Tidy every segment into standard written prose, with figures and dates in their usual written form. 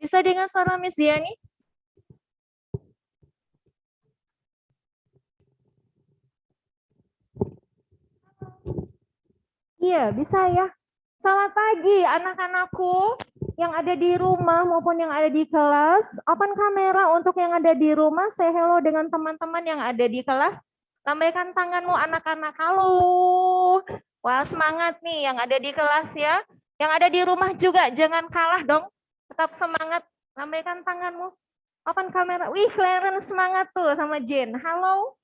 Bisa dengan suara Miss Diani? Iya, bisa ya. Selamat pagi anak-anakku yang ada di rumah maupun yang ada di kelas. Open kamera untuk yang ada di rumah. Say hello dengan teman-teman yang ada di kelas. Lambaikan tanganmu anak-anak. Halo. Wah, semangat nih yang ada di kelas ya. Yang ada di rumah juga jangan kalah dong. Tetap semangat. Lambaikan tanganmu. Open kamera. Wih, Clarence semangat tuh sama Jen. Halo.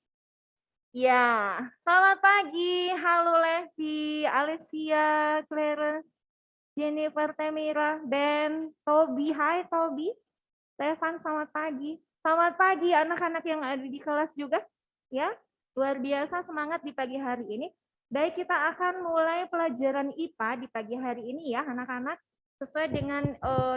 Ya, selamat pagi. Halo Levi, Alicia, Clarence, Jennifer, Temira, Ben, Tobi. Hai Tobi. Stefan, selamat pagi. Selamat pagi anak-anak yang ada di kelas juga. Ya, luar biasa semangat di pagi hari ini. Baik, kita akan mulai pelajaran IPA di pagi hari ini ya anak-anak. Sesuai dengan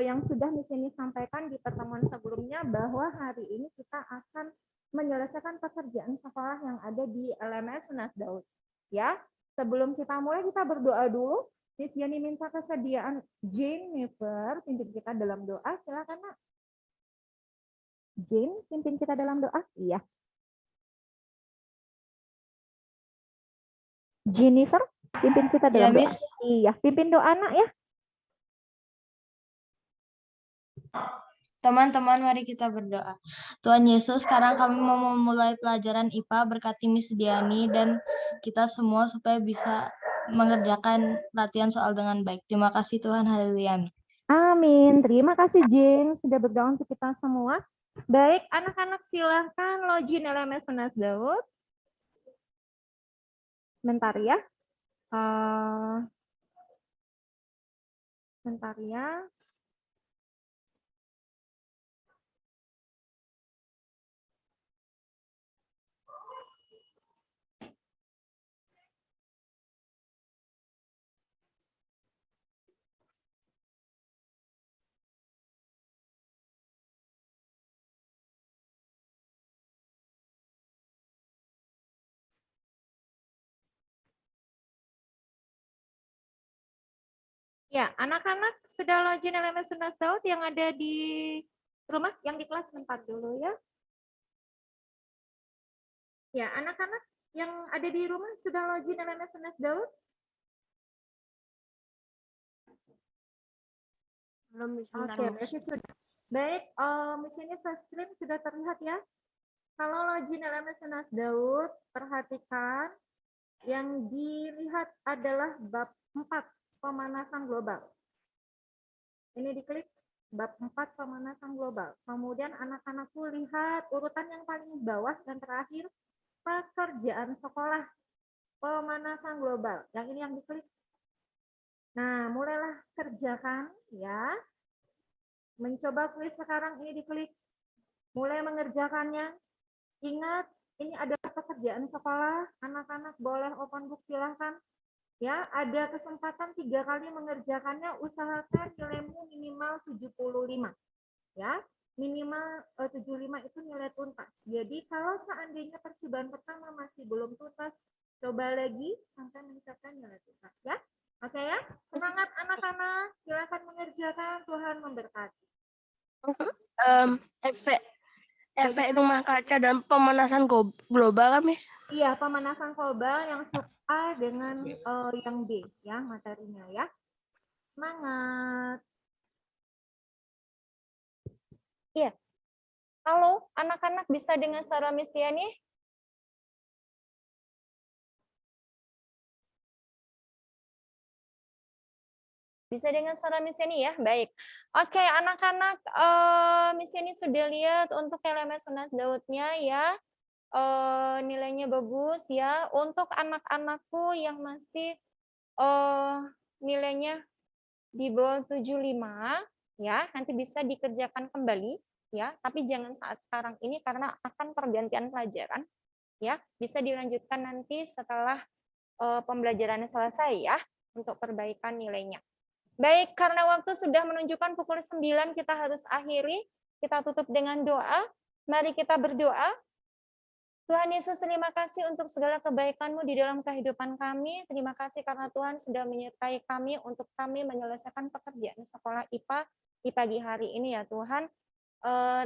yang sudah Miss Seni sampaikan di pertemuan sebelumnya bahwa hari ini kita akan menyelesaikan pekerjaan sekolah yang ada di LMS Sunas Daud. Ya, sebelum kita mulai kita berdoa dulu. Miss Yani minta kesediaan Jennifer pimpin kita dalam doa. Silakan Nak. Jane pimpin kita dalam doa. Iya. Jennifer pimpin kita dalam doa. Miss. Iya, pimpin doa Nak ya. Teman-teman, mari kita berdoa. Tuhan Yesus, sekarang kami mau memulai pelajaran IPA, berkati Miss Diani dan kita semua supaya bisa mengerjakan latihan soal dengan baik. Terima kasih Tuhan, haleluya. Amin. Terima kasih Jane sudah berdoa untuk kita semua. Baik, anak-anak silahkan login LMS Sunas Daud. Bentar ya. Bentar ya. Ya, anak-anak sudah login LMS Sunas Daud yang ada di rumah, yang di kelas bentar dulu ya. Ya, anak-anak yang ada di rumah sudah login LMS Sunas Daud? Belum, Oke, sudah. Baik, Miss ini screen sudah terlihat ya. Kalau login LMS Sunas Daud, perhatikan yang dilihat adalah bab 4, pemanasan global. Ini diklik bab 4, pemanasan global. Kemudian anak-anakku lihat urutan yang paling bawah dan terakhir, pekerjaan sekolah, pemanasan global. Yang ini yang diklik. Nah, mulailah kerjakan ya. Mencoba kuis sekarang ini diklik. Mulai mengerjakannya. Ingat, ini adalah pekerjaan sekolah. Anak-anak boleh open book silahkan. Ya, ada kesempatan 3 kali mengerjakannya, usahakan nilaimu minimal 75. Ya, minimal 75 itu nilai tuntas. Jadi kalau seandainya percobaan pertama masih belum tuntas, coba lagi sampai mencapai nilai tuntas ya. Oke ya, semangat anak-anak, silakan mengerjakan, Tuhan memberkati. Efek rumah kaca dan pemanasan global kan, Miss? Iya, pemanasan global yang sub A dengan yang B ya materinya ya. Semangat. Iya. Halo, anak-anak bisa dengan suara Miss Yani? Bisa dengan suara Miss Yani ya? Baik. Oke, anak-anak, Miss Yani sudah lihat untuk LMS Sunas Daudnya ya. Nilainya bagus ya. Untuk anak-anakku yang masih nilainya di bawah 75 ya, nanti bisa dikerjakan kembali ya, tapi jangan saat sekarang ini karena akan pergantian pelajaran ya. Bisa dilanjutkan nanti setelah pembelajarannya selesai ya, untuk perbaikan nilainya. Baik, karena waktu sudah menunjukkan pukul 9 kita harus akhiri. Kita tutup dengan doa. Mari kita berdoa. Tuhan Yesus, terima kasih untuk segala kebaikan-Mu di dalam kehidupan kami. Terima kasih karena Tuhan sudah menyertai kami untuk kami menyelesaikan pekerjaan sekolah IPA di pagi hari ini ya Tuhan.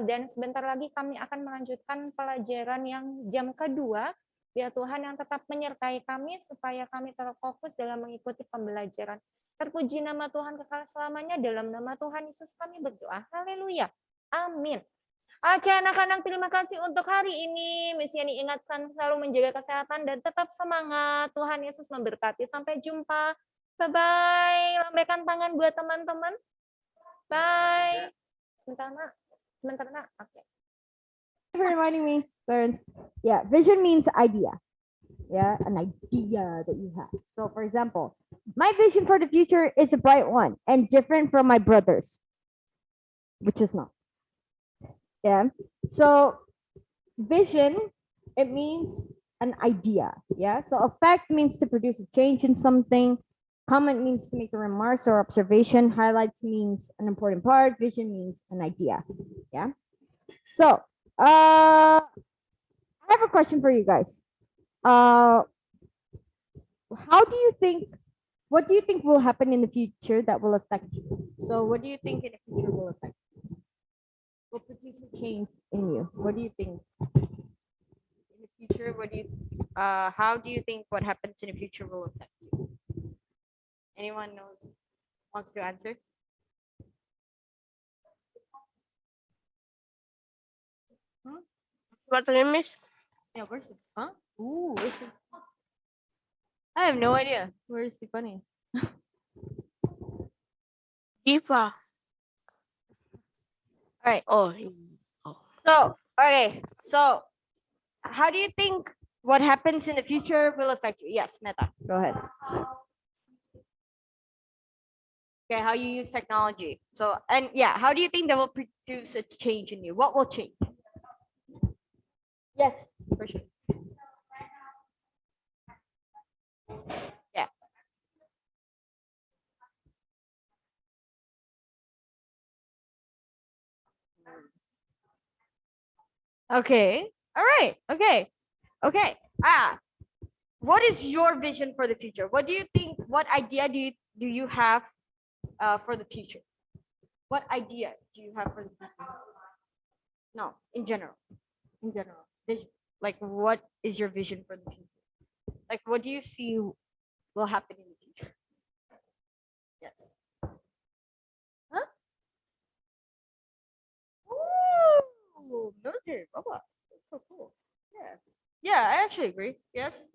Dan sebentar lagi kami akan melanjutkan pelajaran yang jam kedua. Ya Tuhan yang tetap menyertai kami supaya kami tetap fokus dalam mengikuti pembelajaran. Terpuji nama Tuhan kekal selamanya. Dalam nama Tuhan Yesus kami berdoa. Haleluya. Amin. Oke anak-anak, terima kasih untuk hari ini. Miss Yani ingatkan selalu menjaga kesehatan dan tetap semangat. Tuhan Yesus memberkati. Sampai jumpa. Bye-bye. Lambaikan tangan buat teman-teman. Bye. Sebentar, Nak. Sebentar, Nak. Oke. For reminding me, Clarence. Yeah, vision means idea. Yeah, an idea that you have. So, for example, my vision for the future is a bright one and different from my brother's, which is not. Yeah. So, vision, it means an idea. Yeah. So, effect means to produce a change in something. Comment means to make a remark or observation. Highlights means an important part. Vision means an idea. Yeah. So, I have a question for you guys. How do you think? What do you think will happen in the future that will affect you? So, what do you think in the future will affect you? Will produce a change in you? What do you think? In the future, what do you? How do you think what happens in the future will affect you? Anyone knows? Wants to answer? What name is? Yeah, where's it? Huh? Ooh, where's it? I have no idea. Where's the bunny? Diva. All right. Oh, So, okay. So, how do you think what happens in the future will affect you? Yes, Meta. Go ahead. Okay, how you use technology. So, and yeah, how do you think that will produce its change in you? What will change? Yes, for sure. Yeah. Okay. All right. Okay. Okay. What is your vision for the future? What do you think? What idea do you have for the future? What idea do you have for the future? No, in general. In general, vision. Like, what is your vision for the future? Like, what do you see will happen in the future? Yes. Huh? Ooh, military robot. That's so cool. Yeah. Yeah, I actually agree. Yes.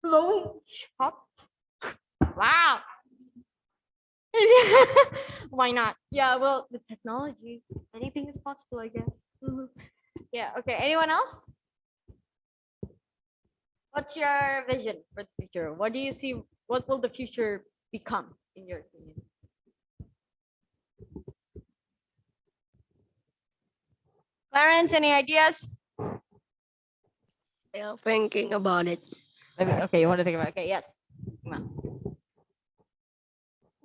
Blowing chops. Wow. Why not? Yeah, well, the technology, anything is possible, I guess. Mhm. Yeah, okay. Anyone else? What's your vision for the future? What do you see? What will the future become, in your opinion? Clarence, any ideas? still thinking about it. Okay, you want to think about it? Okay, yes. Come on.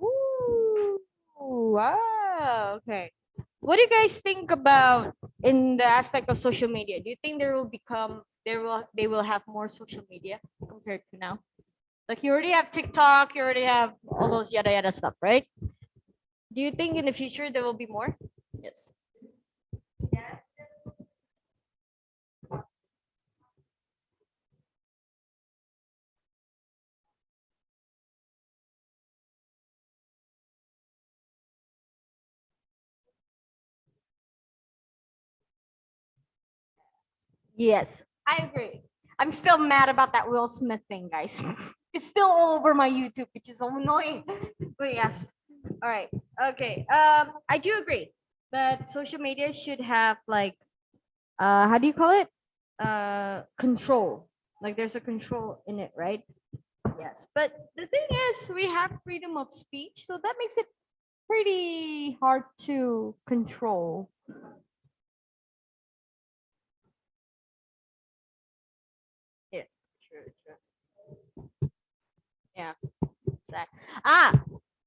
Ooh, wow. Okay. What do you guys think about in the aspect of social media? Do you think they will have more social media compared to now? Like you already have TikTok, you already have all those yada yada stuff, right? Do you think in the future there will be more? Yes. Yes, I agree. I'm still mad about that Will Smith thing, guys. It's still all over my YouTube, which is so annoying. But yes. All right. Okay. I do agree that social media should have like how do you call it? Control. Like there's a control in it, right? Yes. But the thing is we have freedom of speech, so that makes it pretty hard to control. Yeah, true. Yeah. That.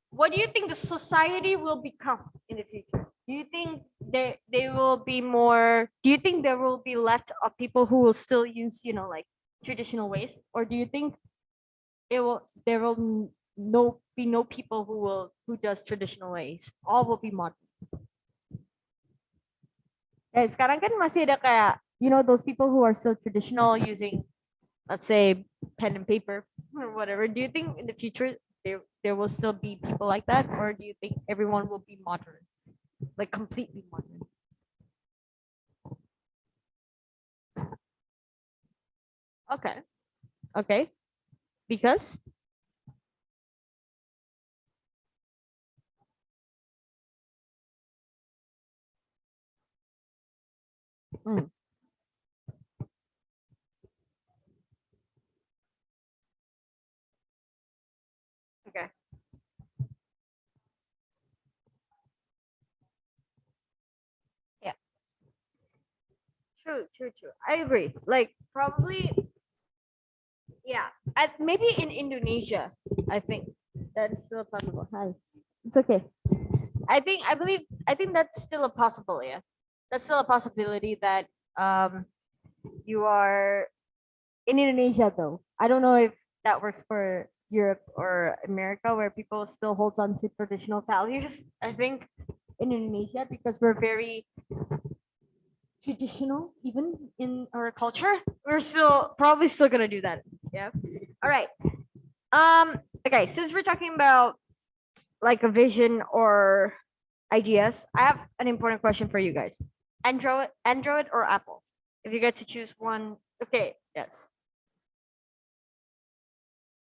What do you think the society will become in the future? Do you think they will be more? Do you think there will be left of people who will still use like traditional ways, or do you think there will be no people who does traditional ways. All will be modern. Sekarang kan masih ada kayak, those people who are still traditional using, let's say, pen and paper or whatever. Do you think in the future there will still be people like that, or do you think everyone will be modern, like completely modern? Okay, because okay. Yeah. True. I agree. Like probably, yeah. Maybe in Indonesia, I think that's still possible. Hi. It's okay. I think that's still a possible, yeah. That's still a possibility that you are in Indonesia though. I don't know if that works for Europe or America where people still hold on to traditional values. I think in Indonesia because we're very traditional even in our culture. We're probably still gonna do that. Yeah. All right. Okay, since we're talking about like a vision or ideas, I have an important question for you guys. Android or Apple? If you get to choose one, okay, yes.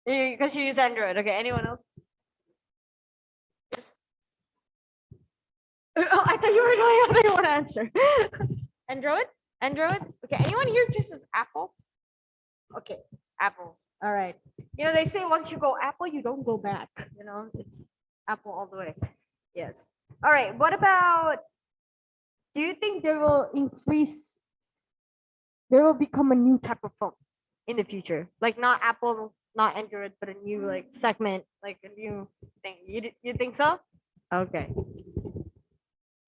Because you use Android. Okay, anyone else? Oh, I thought you were going. I thought you want to answer. Android. Okay, anyone here chooses Apple? Okay, Apple. All right. They say once you go Apple, you don't go back. It's Apple all the way. Yes. All right. What about? Do you think there will become a new type of phone in the future? Like not Apple, not Android, but a new like segment, like a new thing. You think so? Okay.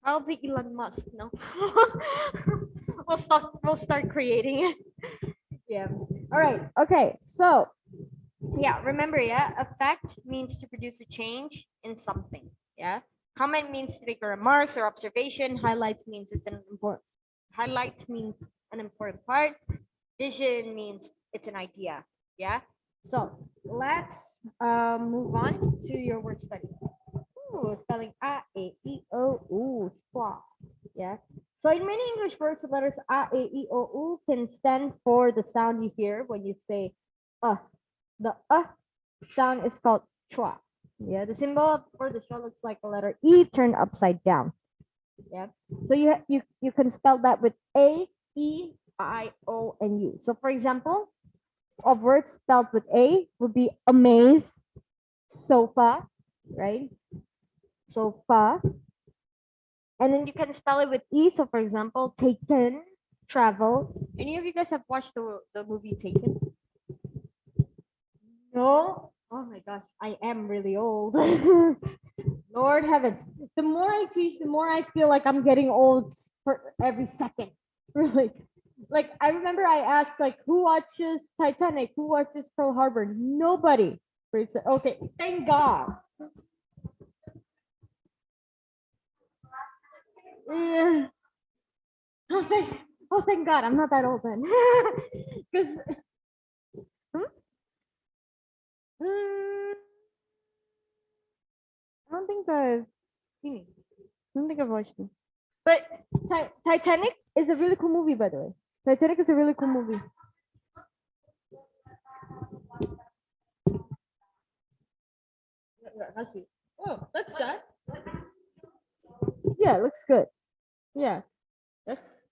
Probably Elon Musk, no? we'll start creating it. Yeah. All right. Okay. So Yeah, remember, yeah, effect means to produce a change in something. Yeah. Comment means to make a remarks or observation. Highlights means an important part. Vision means it's an idea. Yeah. So let's move on to your word study. Ooh, spelling A, E, I, O, U, schwa. Yeah. So in many English words, the letters A, E, I, O, U can stand for the sound you hear when you say The sound is called schwa. Yeah, the symbol for the schwa looks like a letter E turned upside down. Yeah. So you can spell that with A, E, I, O, and U. So for example, of words spelled with A would be amaze, sofa, right? Sofa. And then you can spell it with E. So for example, taken, travel. Any of you guys have watched the movie Taken? No? Oh my gosh, I am really old. Lord heavens. The more I teach, the more I feel like I'm getting old for every second. Really. Like I remember I asked like who watches Titanic? Who watches Pearl Harbor? Nobody. Okay, thank God. Yeah. Thank God, I'm not that old then. Because I don't think I've seen it. I don't think I've watched it. But Titanic is a really cool movie, by the way. Titanic is a really cool movie. Oh, that's sad. Yeah, it looks good. Yeah. That's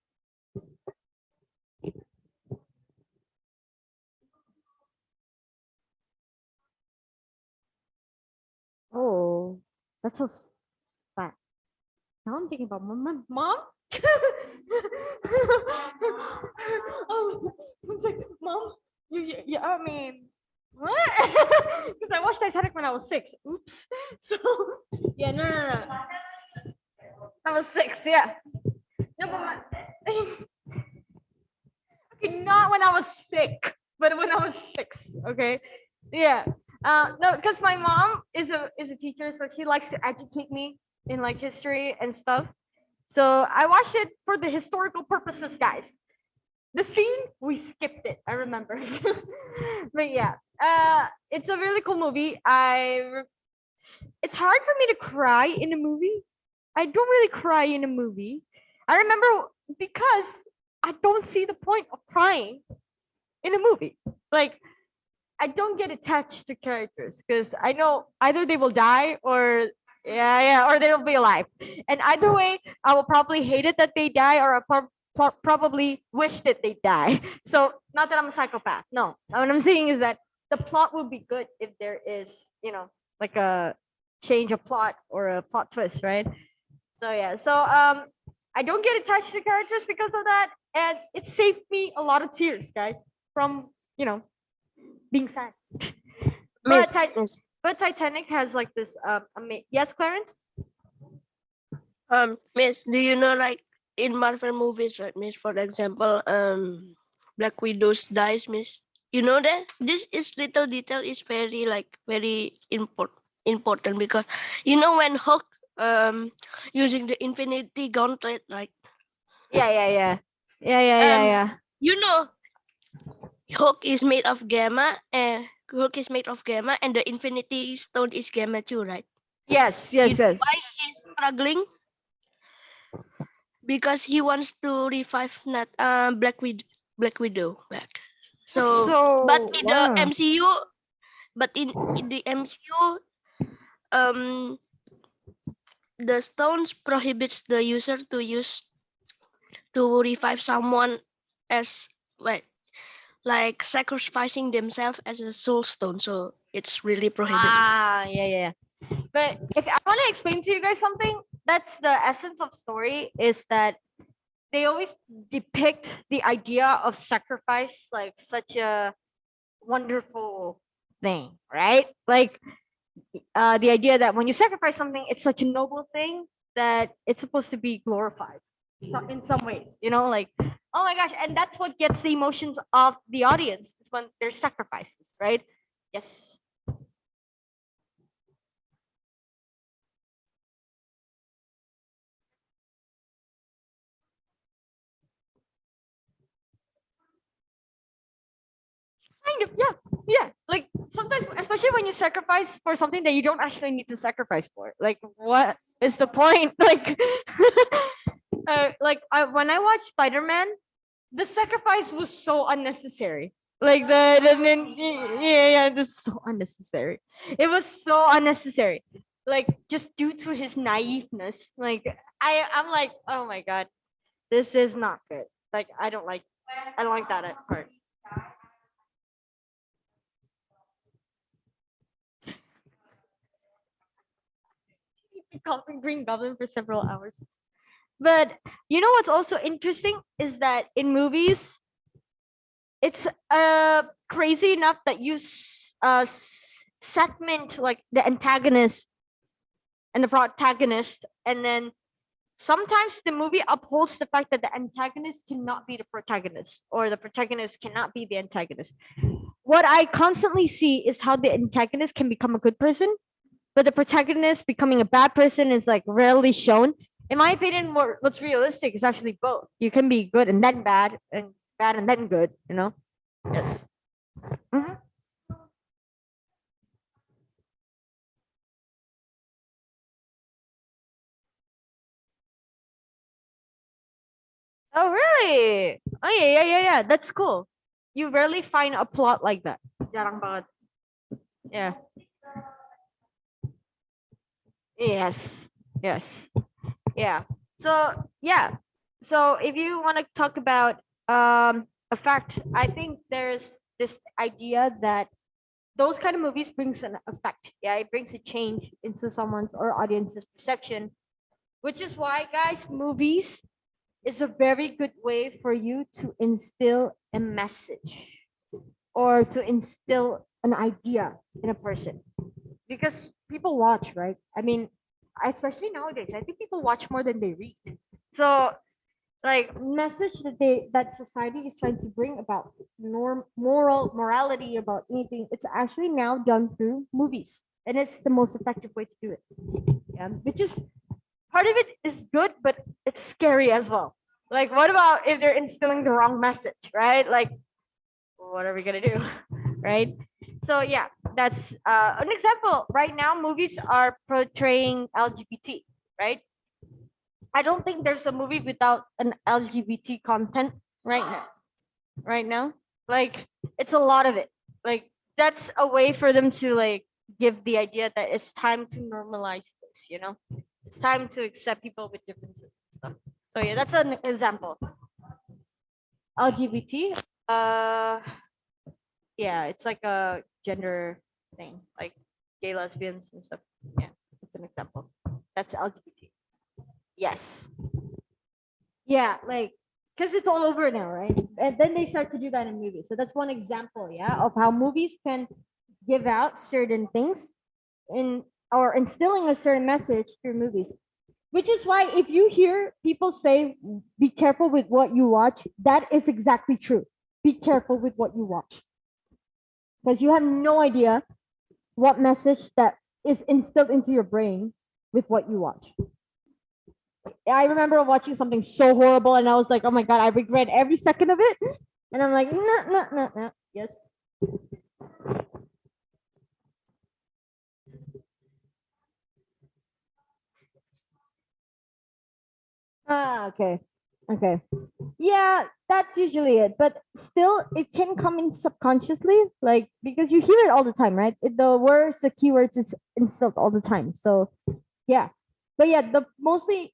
oh, that's so sad. Now I'm thinking about mom. Oh, it's like, Mom, I mean, what? Because I watched Titanic when I was 6. Oops. So, yeah, no. I was 6, yeah. No, but okay, not when I was sick, but when I was 6, okay? Yeah. No, because my mom is a teacher, so she likes to educate me in like history and stuff. So I watched it for the historical purposes, guys. The scene we skipped it. I remember, but yeah, it's a really cool movie. It's hard for me to cry in a movie. I don't really cry in a movie. I remember because I don't see the point of crying in a movie. Like I don't get attached to characters because I know either they will die or or they'll be alive. And either way, I will probably hate it that they die or probably wish that they die. So not that I'm a psychopath. No, what I'm saying is that the plot will be good if there is, like a change of plot or a plot twist, right? So yeah, so I don't get attached to characters because of that, and it saved me a lot of tears, guys, from being sad. Miss, But miss, but Titanic has like this yes, Clarence? miss, do you know like in Marvel movies, right, miss? For example, Black Widow's dies, miss. You know that this is little detail is very important because when Hulk using the Infinity Gauntlet, right? Yeah, yeah, yeah. Yeah, yeah, yeah, Um, yeah. you know Hulk is made of gamma, and Hulk is made of gamma, and the Infinity Stone is gamma too, right? Yes, You yes, know yes. why he's struggling? Because he wants to revive not Black Widow back. So, but So in the wow. MCU, but in the MCU, um, the stones prohibits the user to revive someone as like sacrificing themselves as a soul stone. So it's really prohibited. Yeah, yeah. But if I want to explain to you guys something, that's the essence of story is that they always depict the idea of sacrifice like such a wonderful thing, right? Like the idea that when you sacrifice something, it's such a noble thing that it's supposed to be glorified. So in some ways, like oh my gosh, and that's what gets the emotions of the audience is when there's sacrifices, right? Yes. Kind of, yeah, yeah. Like sometimes, especially when you sacrifice for something that you don't actually need to sacrifice for. Like, what is the point? When I watched Spider Man, the sacrifice was so unnecessary. Like yeah, this is so unnecessary. It was so unnecessary. Like just due to his naiveness. Like I'm like, oh my god, this is not good. Like I don't like that at part. Green Goblin for several hours. But you know what's also interesting is that in movies, it's crazy enough that you segment like the antagonist and the protagonist, and then sometimes the movie upholds the fact that the antagonist cannot be the protagonist or the protagonist cannot be the antagonist. What I constantly see is how the antagonist can become a good person, but the protagonist becoming a bad person is like rarely shown. In my opinion, what's realistic is actually both. You can be good and then bad, and bad and then good. Yes. Mhm. Oh really? Oh yeah, yeah, yeah, yeah. That's cool. You rarely find a plot like that. Jarang banget. Yeah. Yes. Yes. Yeah. So yeah. So if you want to talk about a fact, I think there's this idea that those kind of movies brings an effect. Yeah, it brings a change into someone's or audience's perception, which is why, guys, movies is a very good way for you to instill a message or to instill an idea in a person because people watch, right? I mean, especially nowadays, I think people watch more than they read. So like message that society is trying to bring about morality about anything. It's actually now done through movies, and it's the most effective way to do it. Yeah, which is part of it is good, but it's scary as well. Like, what about if they're instilling the wrong message, right? Like, what are we gonna do, right? So yeah, that's an example. Right now, movies are portraying LGBT, right? I don't think there's a movie without an LGBT content right now. Right now, like it's a lot of it. Like that's a way for them to like give the idea that it's time to normalize this. It's time to accept people with differences and stuff. So yeah, that's an example. LGBT. Uh, yeah, it's like a gender thing, like gay, lesbians, and stuff. Yeah, it's an example. That's LGBT. Yes. Yeah, like because it's all over now, right? And then they start to do that in movies. So that's one example, yeah, of how movies can give out certain things in or instilling a certain message through movies. Which is why if you hear people say be careful with what you watch, that is exactly true. Be careful with what you watch. Because you have no idea what message that is instilled into your brain with what you watch. I remember watching something so horrible and I was like, oh my God, I regret every second of it. And I'm like, no, no, no, no. Yes. Okay. Okay. Yeah, that's usually it. But still, it can come in subconsciously, like because you hear it all the time, right? The words, the keywords is instilled all the time. So yeah. But yeah, the mostly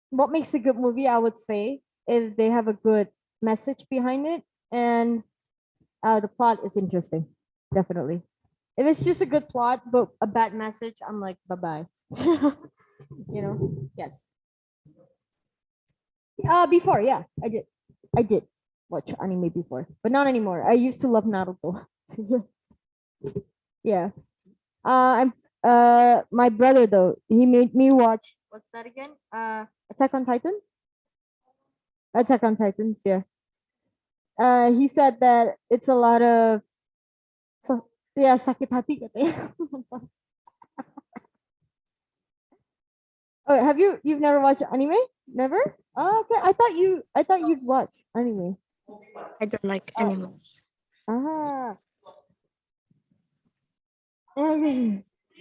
what makes a good movie, I would say, is they have a good message behind it and the plot is interesting. Definitely. If it's just a good plot but a bad message, I'm like, bye bye. Yes. Before, yeah, I did. I did watch anime before, but not anymore. I used to love Naruto. Yeah. I'm my brother though, he made me watch what's that again? Attack on Titan? Attack on Titans, yeah. He said that it's a lot of yeah, sakit hati katanya. Oh, you've never watched anime? Never? Oh, okay. I thought you'd watch anime. I don't like Oh. animals. Ah.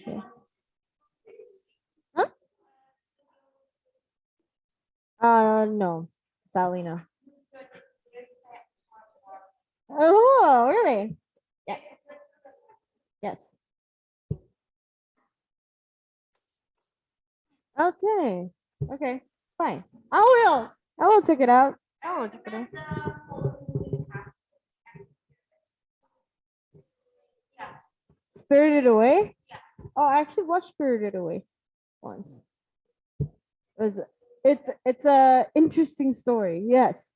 Yeah. Huh? No. Sadly, no. Oh, really? Yes. Yes. Okay. Okay. Fine. I will. I will check it out. I will check it out. Spirited Away? Oh, I actually watched Spirited Away once. Was it's a interesting story. Yes.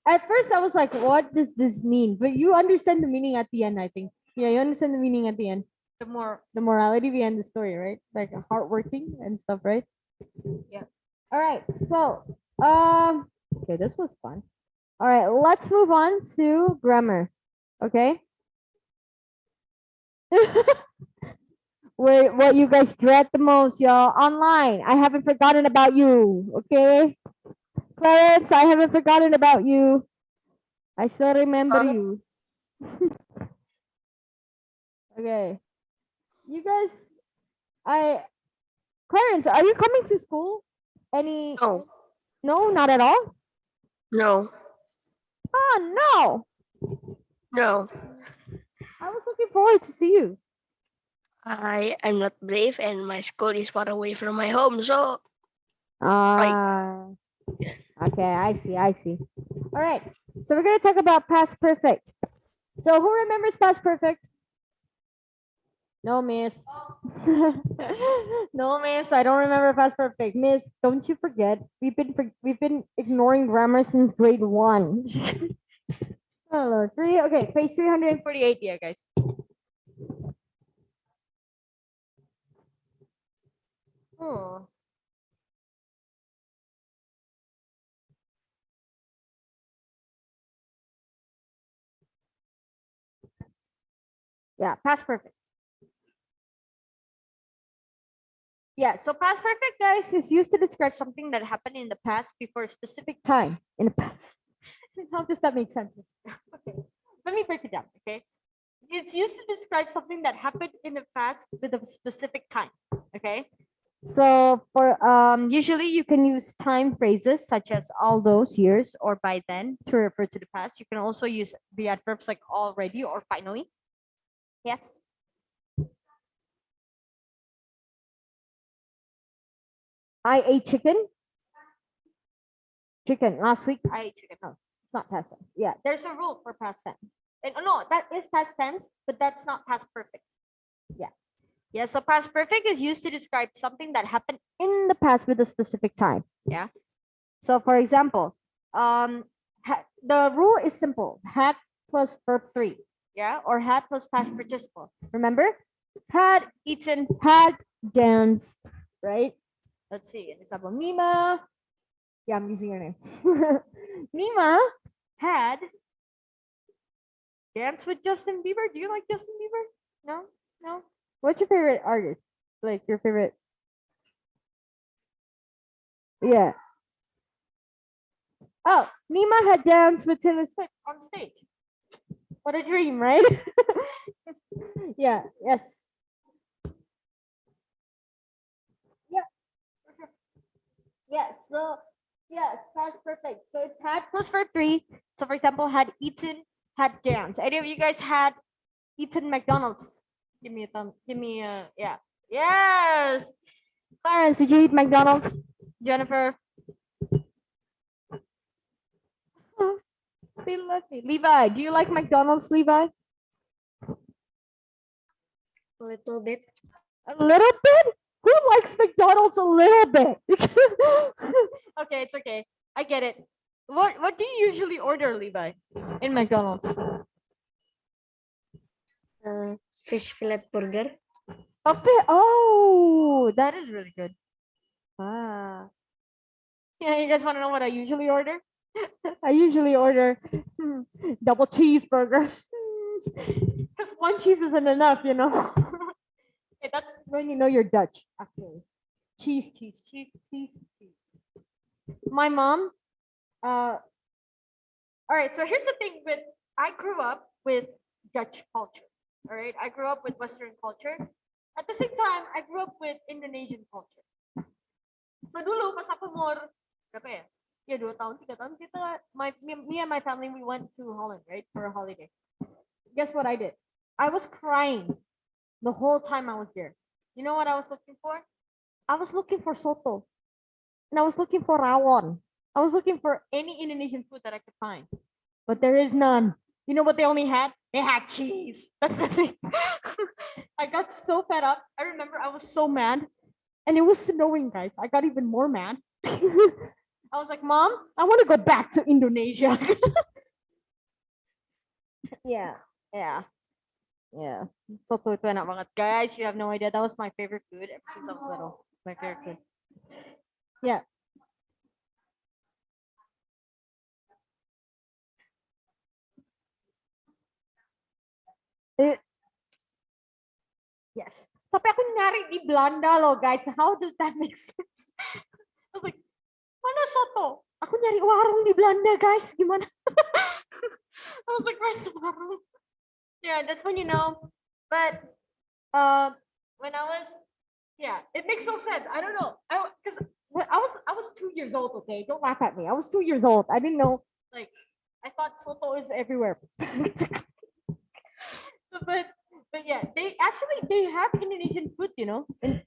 At first I was like, what does this mean? But you understand the meaning at the end, I think. Yeah, you understand the meaning at the end. The morality behind the story, right? Like hardworking and stuff, right? Yeah. All right. So okay, this was fun. All right, let's move on to grammar. Okay. Wait, what you guys dread the most, y'all? Online. I haven't forgotten about you. Okay. Clarence, I haven't forgotten about you. I still remember you. Okay. You guys, Clarence, are you coming to school? Any? No, No, not at all. no, Oh no! no. I was looking forward to see you. I'm not brave, and my school is far away from my home. So Ah. Okay, I see. I see. All right. So we're gonna talk about past perfect. So who remembers past perfect? No, miss. No, miss. I don't remember past perfect. Miss, don't you forget? We've been ignoring grammar since grade 1. Oh Lord. Okay, page 348 here, guys. Oh. Yeah, past perfect. Yeah, so past perfect, guys, is used to describe something that happened in the past before a specific time in the past. How does that make sense? Okay, let me break it down. Okay, it's used to describe something that happened in the past with a specific time. Okay, so for usually you can use time phrases such as all those years or by then to refer to the past. You can also use the adverbs like already or finally. Yes. I ate chicken. Chicken. Last week I ate chicken. No, it's not past tense. Yeah, there's a rule for past tense. And no, that is past tense, but that's not past perfect. Yeah. Yeah, so past perfect is used to describe something that happened in the past with a specific time. Yeah. So for example, the rule is simple. Had plus verb 3. Yeah, or had plus past participle. Remember? Had eaten, had danced, right? Let's see. An example, Mima. Yeah, I'm using her name. Mima had danced with Justin Bieber. Do you like Justin Bieber? No? No? What's your favorite artist? Like your favorite? Yeah. Oh, Mima had danced with Taylor Swift on stage. What a dream, right? Yeah, yes. Yeah. Yes, so yes, past perfect. So it's had plus verb 3. So for example, had eaten, had danced. Any of you guys had eaten McDonald's? Give me a thumb. Give me a yeah. Yes. Clarence, did you eat McDonald's? Jennifer. Oh, they love me. Levi, do you like McDonald's, Levi? A little bit. A little bit? Who likes McDonald's a little bit? Okay, it's okay. I get it. What do you usually order, Levi, in McDonald's? Fish fillet burger. Okay. Oh, that is really good. Ah. Yeah, you guys want to know what I usually order? I usually order double cheeseburger. Because one cheese isn't enough, you know. Okay, that's when you know you're Dutch. Okay. Cheese, cheese, cheese, cheese, cheese. My mom, all right, so here's the thing with I grew up with Dutch culture. All right. I grew up with Western culture. At the same time, I grew up with Indonesian culture. So dulu pas aku umur berapa ya? Ya 2 tahun, 3 tahun kita, me and my family, we went to Holland, right, for a holiday. Guess what I did? I was crying the whole time I was there. You know what I was looking for? I was looking for soto, and I was looking for rawon. I was looking for any Indonesian food that I could find, but there is none. You know what they only had? They had cheese. That's the thing. I got so fed up. I remember I was so mad. And it was snowing, guys. I got even more mad. I was like, Mom, I want to go back to Indonesia. Yeah, yeah, yeah. Soto itu enak banget. Guys, you have no idea. That was my favorite food ever since I was little. My favorite food. Yeah. It, yes. Tapi aku nyari di Belanda loh, guys. How does that make sense? I was like, mana soto? Aku nyari warung di Belanda, guys. Gimana? I was like, where's the warung? Yeah, that's when you know. But when I was, yeah, it makes no sense. I don't know. Because I was 2 years old. Okay, don't laugh at me. I was 2 years old. I didn't know. Like, I thought soto is everywhere. but yeah, they have Indonesian food. You know, and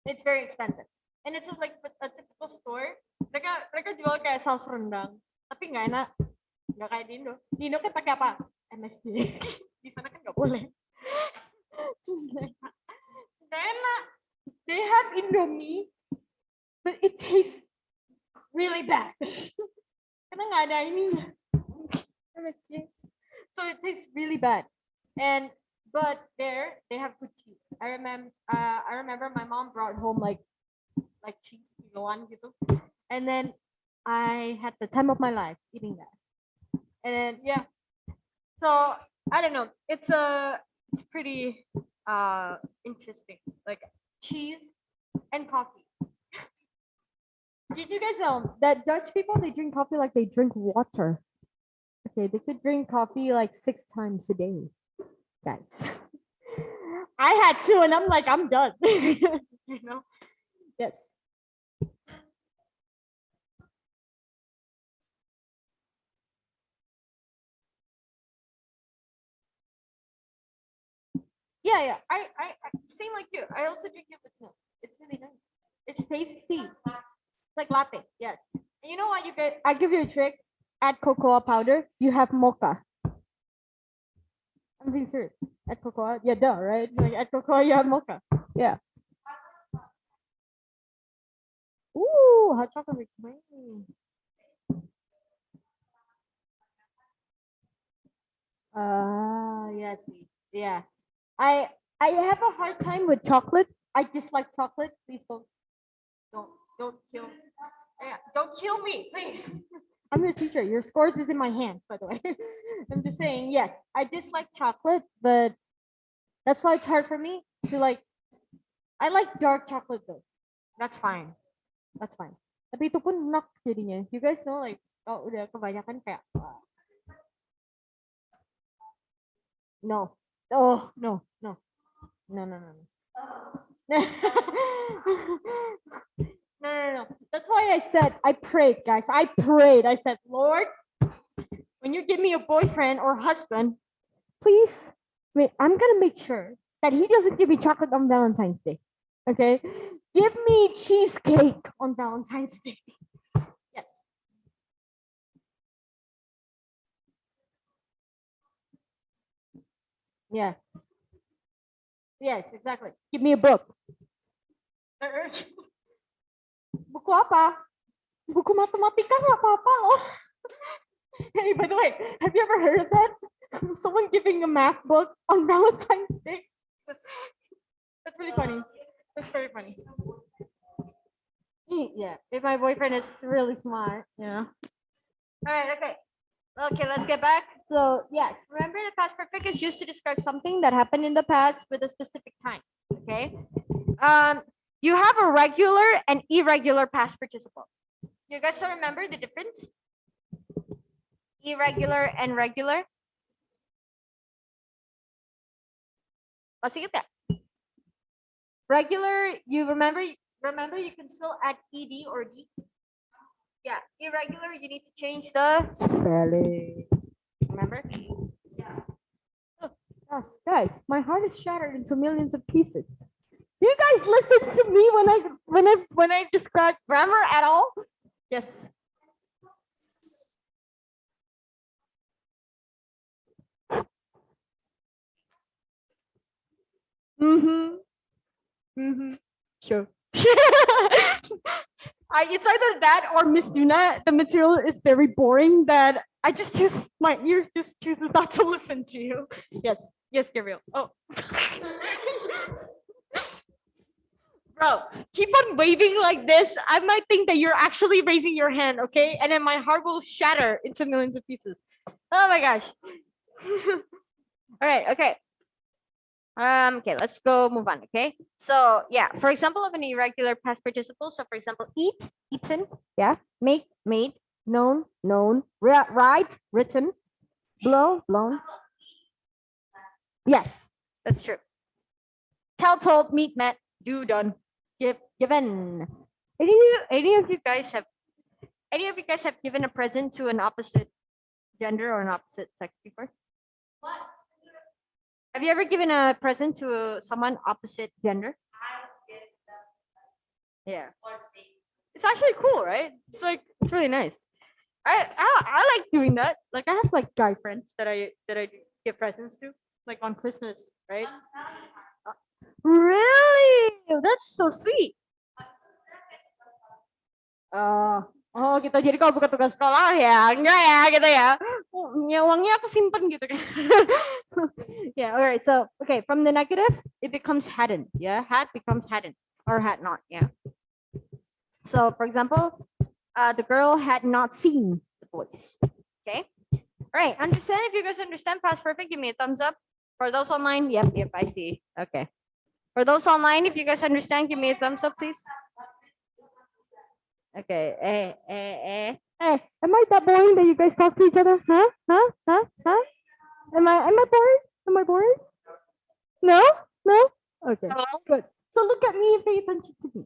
it's very expensive. And it's like a typical store. Mereka jual kayak saus rendang, tapi nggak enak. Nggak kayak di Indo. Di Indo kan pakai apa? MSG. Di sana kan nggak boleh. Nggak enak. They have Indomie, but it tastes really bad. Karena nggak ada ininya. MSG. So it tastes really bad. But there they have good cheese. I remember my mom brought home like cheese kiloan gitu. And then I had the time of my life eating that. And then yeah. So I don't know. It's pretty interesting. Like cheese and coffee. Did you guys know that Dutch people, they drink coffee like they drink water? Okay, they could drink coffee like 6 times a day, guys. I had 2 and I'm like, I'm done. You know? Yes. Yeah. I same like you. I also drink it with milk. It's really nice. It's tasty. It's like latte. Yes. And you know what? You get. I give you a trick. Add cocoa powder. You have mocha. I'm being serious. Add cocoa. Yeah, duh, right? Like add cocoa, you have mocha. Yeah. Ooh, hot chocolate with cream. Yes. Yeah. I have a hard time with chocolate. I dislike chocolate. Please Don't kill. Yeah, don't kill me, please. I'm your teacher. Your scores is in my hands, by the way. I'm just saying, yes, I dislike chocolate, but that's why it's hard for me to like. I like dark chocolate though. That's fine. That's fine. Tapi itu pun enak jadinya. You guys know like, oh udah kebanyakan kayak. No. Oh no. No. No. That's why I said I prayed, guys. I prayed. I said, Lord, when you give me a boyfriend or husband, please, wait, I'm gonna make sure that he doesn't give me chocolate on Valentine's Day. Okay? Give me cheesecake on Valentine's Day. Yes. Yeah. Yes, exactly. Give me a book. Buku apa? Buku matematika nggak apa-apa loh. Hey, by the way, have you ever heard of that? Someone giving a math book on Valentine's Day. That's really funny. That's very funny. Yeah, if my boyfriend is really smart, yeah. All right. Okay. Okay. Let's get back. So yes, remember the past perfect is used to describe something that happened in the past with a specific time. Okay. You have a regular and irregular past participle. You guys still remember the difference? Irregular and regular. Masih ingat ya? Regular, you remember you can still add ed or d. Yeah, irregular, you need to change the Spelling. remember? Yes, guys, my heart is shattered into millions of pieces. Do you guys listen to me when I describe grammar at all? Yes. Sure. It's either that or Miss Duna. The material is very boring that I just choose my ears just chooses not to listen to you. Yes, Gabriel. Oh. Bro, keep on waving like this. I might think that you're actually raising your hand, okay? And then my heart will shatter into millions of pieces. Oh my gosh. All right, okay. Okay, let's go move on, okay? So yeah, for example of an irregular past participle, so for example, eat, eaten, yeah, make, made, known, known, write, written, blow, blown. Yes, that's true. Tell, told, meet, met, do, done, give, given. Any of you guys have given a present to an opposite gender or an opposite sex before? What? Have you ever given a present to someone opposite gender? Yeah. It's actually cool, right? It's really nice. I like doing that. Like I have like guy friends that I give presents to, like on Christmas, right? Really? That's so sweet. Oh gitu. Jadi kalau bukan tugas sekolah ya, enggak ya gitu ya. Ya uangnya aku simpen gitu kan. Yeah, all right. So, okay, from the negative, it becomes hadn't. Yeah, had becomes hadn't or had not. Yeah. So, for example, the girl had not seen the boys. Okay. All Right. Understand? If you guys understand past perfect, give me a thumbs up. For those online, yep, I see. Okay. For those online, if you guys understand, give me a thumbs up, please. Okay. Hey, am I that boring that you guys talk to each other? Huh? Am I bored? Am I bored? No? No? Okay. Good. So look at me and pay attention to me.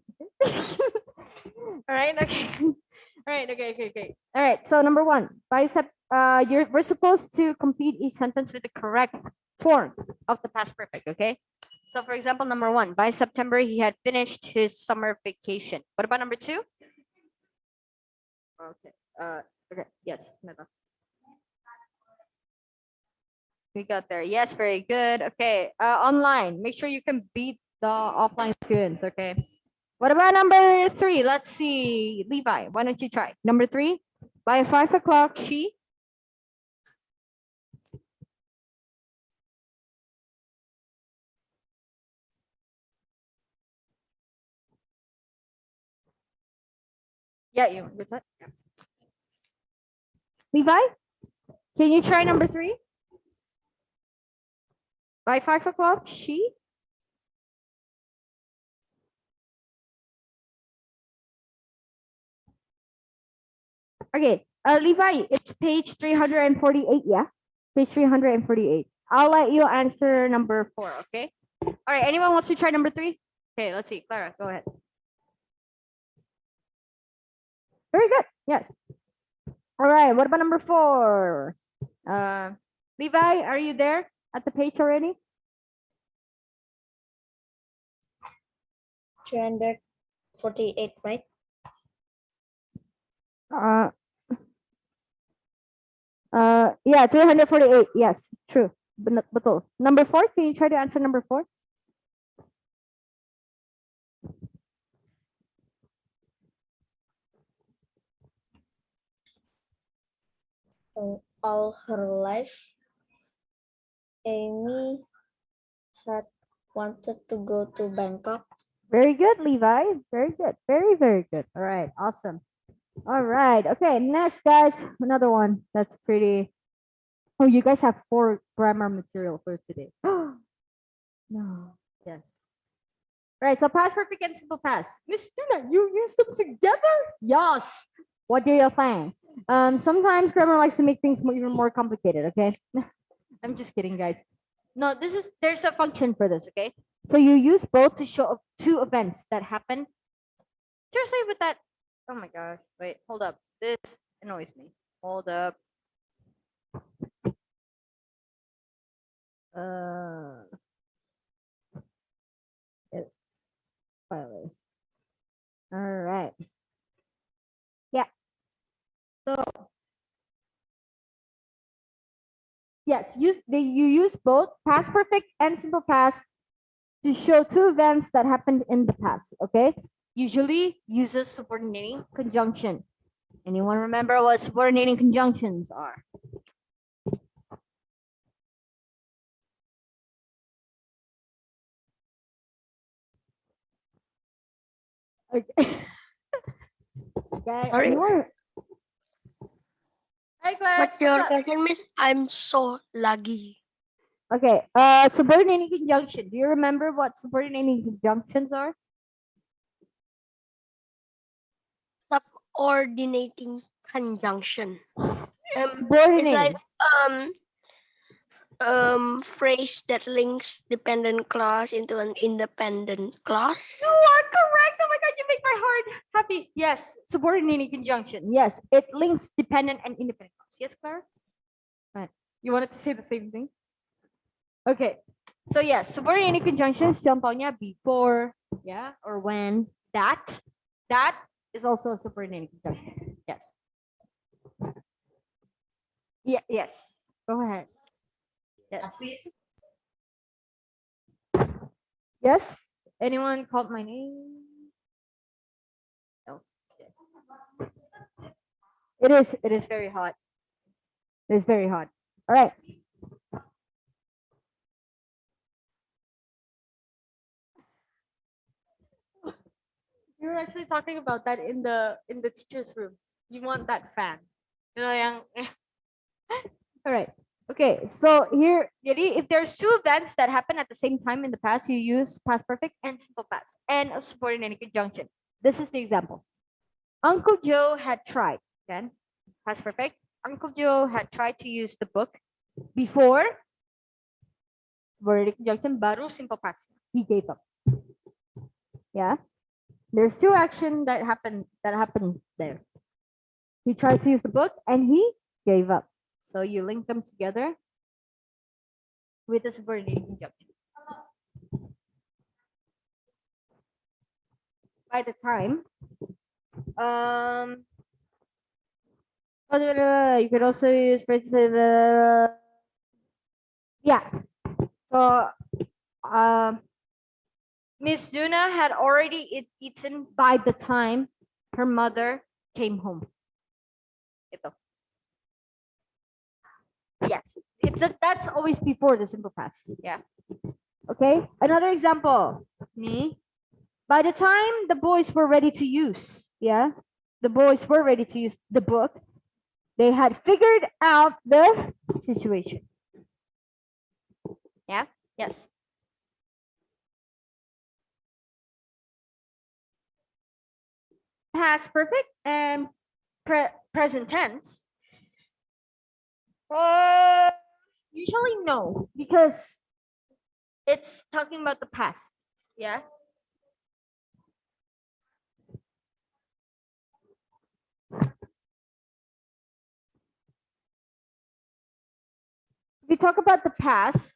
All right. Okay. All right. Okay. All right. So number one, we're supposed to complete each sentence with the correct form of the past perfect. Okay. So for example, number one, by September he had finished his summer vacation. What about number two? Okay. Okay. Yes. Meta. We got there. Yes. Very good. Okay. Online. Make sure you can beat the offline students. Okay. What about number three? Let's see. Levi, why don't you try? Number three, by 5 o'clock, she. Yeah, you. What's that? Yeah. Levi, can you try number three? By 5 o'clock, she. Okay, Levi, it's page 348, yeah? Page 348. I'll let you answer number four, okay? All right, anyone wants to try number three? Okay, let's see. Clara, go ahead. Very good, yes. All right, what about number four? Levi, are you there at the page already? 348, right? Yeah, 348. Yes, true. Betul. Number four, can you try to answer number four? All her life, Amy had wanted to go to Bangkok. Very good, Levi. Very good. Very good. All right, awesome. All right. Okay, next, guys. Another one that's pretty. Oh, you guys have 4 grammar material for today. No. Yes. Right. So past perfect and simple past. Miss Tuna, you use them together? Yes. What do you think? Sometimes grammar likes to make things even more complicated. Okay. I'm just kidding, guys. No, there's a function for this. Okay. So you use both to show 2 events that happen. Seriously, with that. Oh my gosh. Wait. Hold up. This annoys me. Hold up. Yes. Finally. All right. Yeah. So yes, you use both past perfect and simple past to show 2 events that happened in the past. Okay. Usually uses subordinating conjunction. Anyone remember what subordinating conjunctions are? Okay. Okay. Sorry? Anyone? Hi, Claire. What's your question, miss? I'm so laggy. Okay. Subordinating conjunction. Do you remember what subordinating conjunctions are? Subordinating conjunction. It's Subordinating. like phrase that links dependent clause into an independent clause. You are correct. Oh my god, you make my heart happy. Yes, subordinating conjunction. Yes, it links dependent and independent clause. Yes, Clara? Right. You wanted to say the same thing? Okay. So yes, subordinating conjunctions, contohnya before, yeah, or when, that. That is also a subordinating conjunction. Yes. Yeah, yes. Go ahead. Yes. Yes. Anyone called my name? No. It is very hot. It is very hot. All right. We were actually talking about that in the teacher's room. You want that fan. You know, yang All right. Okay. So here, Jadi if there's two events that happen at the same time in the past, you use past perfect and simple past and a subordinated conjunction. this is the example. Uncle Joe had tried. Then past perfect. Uncle Joe had tried to use the book before subordinated conjunction baru simple past. He gave up. Yeah. There's two action that happened there. He tried to use the book and he gave up. So you link them together with the subordinated conjunction. By the time, you could also use phrases. Yeah. So, Miss Duna had already eaten by the time her mother came home. ito. Yes. That's always before the simple past. Yeah. Okay. Another example. Me. By the time the boys were ready to use, the boys were ready to use the book, they had figured out the situation. Yeah. Yes. Past perfect and present tense. Usually no, because it's talking about the past. Yeah. We talk about the past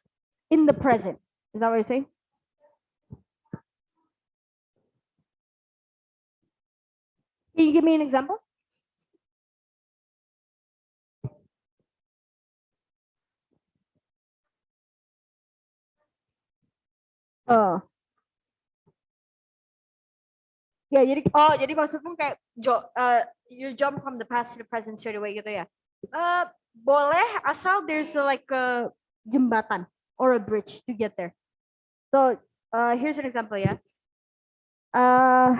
in the present. Is that what you're saying? Can you give me an example? Oh. Ya, jadi maksudmu kayak you jump from the past to the present straight away gitu ya? Boleh asal there's like a Jembatan or a bridge to get there. so here's an example ya. I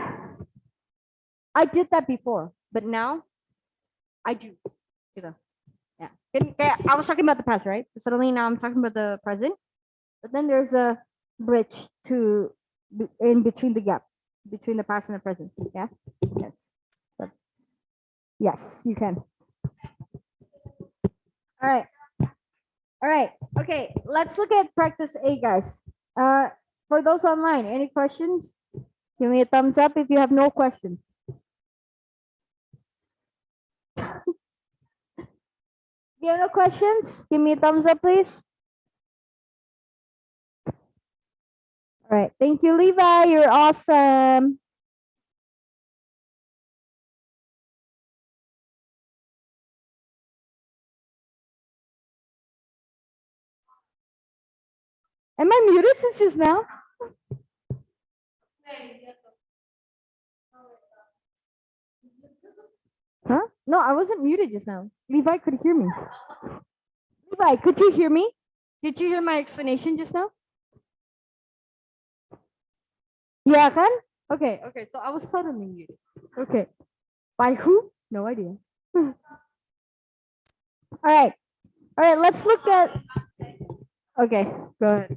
did that before, but now I do. Gitu. Yeah. Kayak I was talking about the past, right? Suddenly now I'm talking about the present. But then there's a bridge in between the gap between the past and the present. Yeah. Yes. But yes, you can. All right. All right. Okay. Let's look at practice A, guys. For those online, any questions? Give me a thumbs up if you have no questions. If you have no questions, give me a thumbs up, please. All right. Thank you, Levi. You're awesome. Am I muted since just now? Huh? No, I wasn't muted just now. Levi could hear me. Levi, could you hear me? Did you hear my explanation just now? Yeah, kan? Okay, so I was suddenly muted. Okay. By who? No idea. All right, let's look at. Okay, go ahead.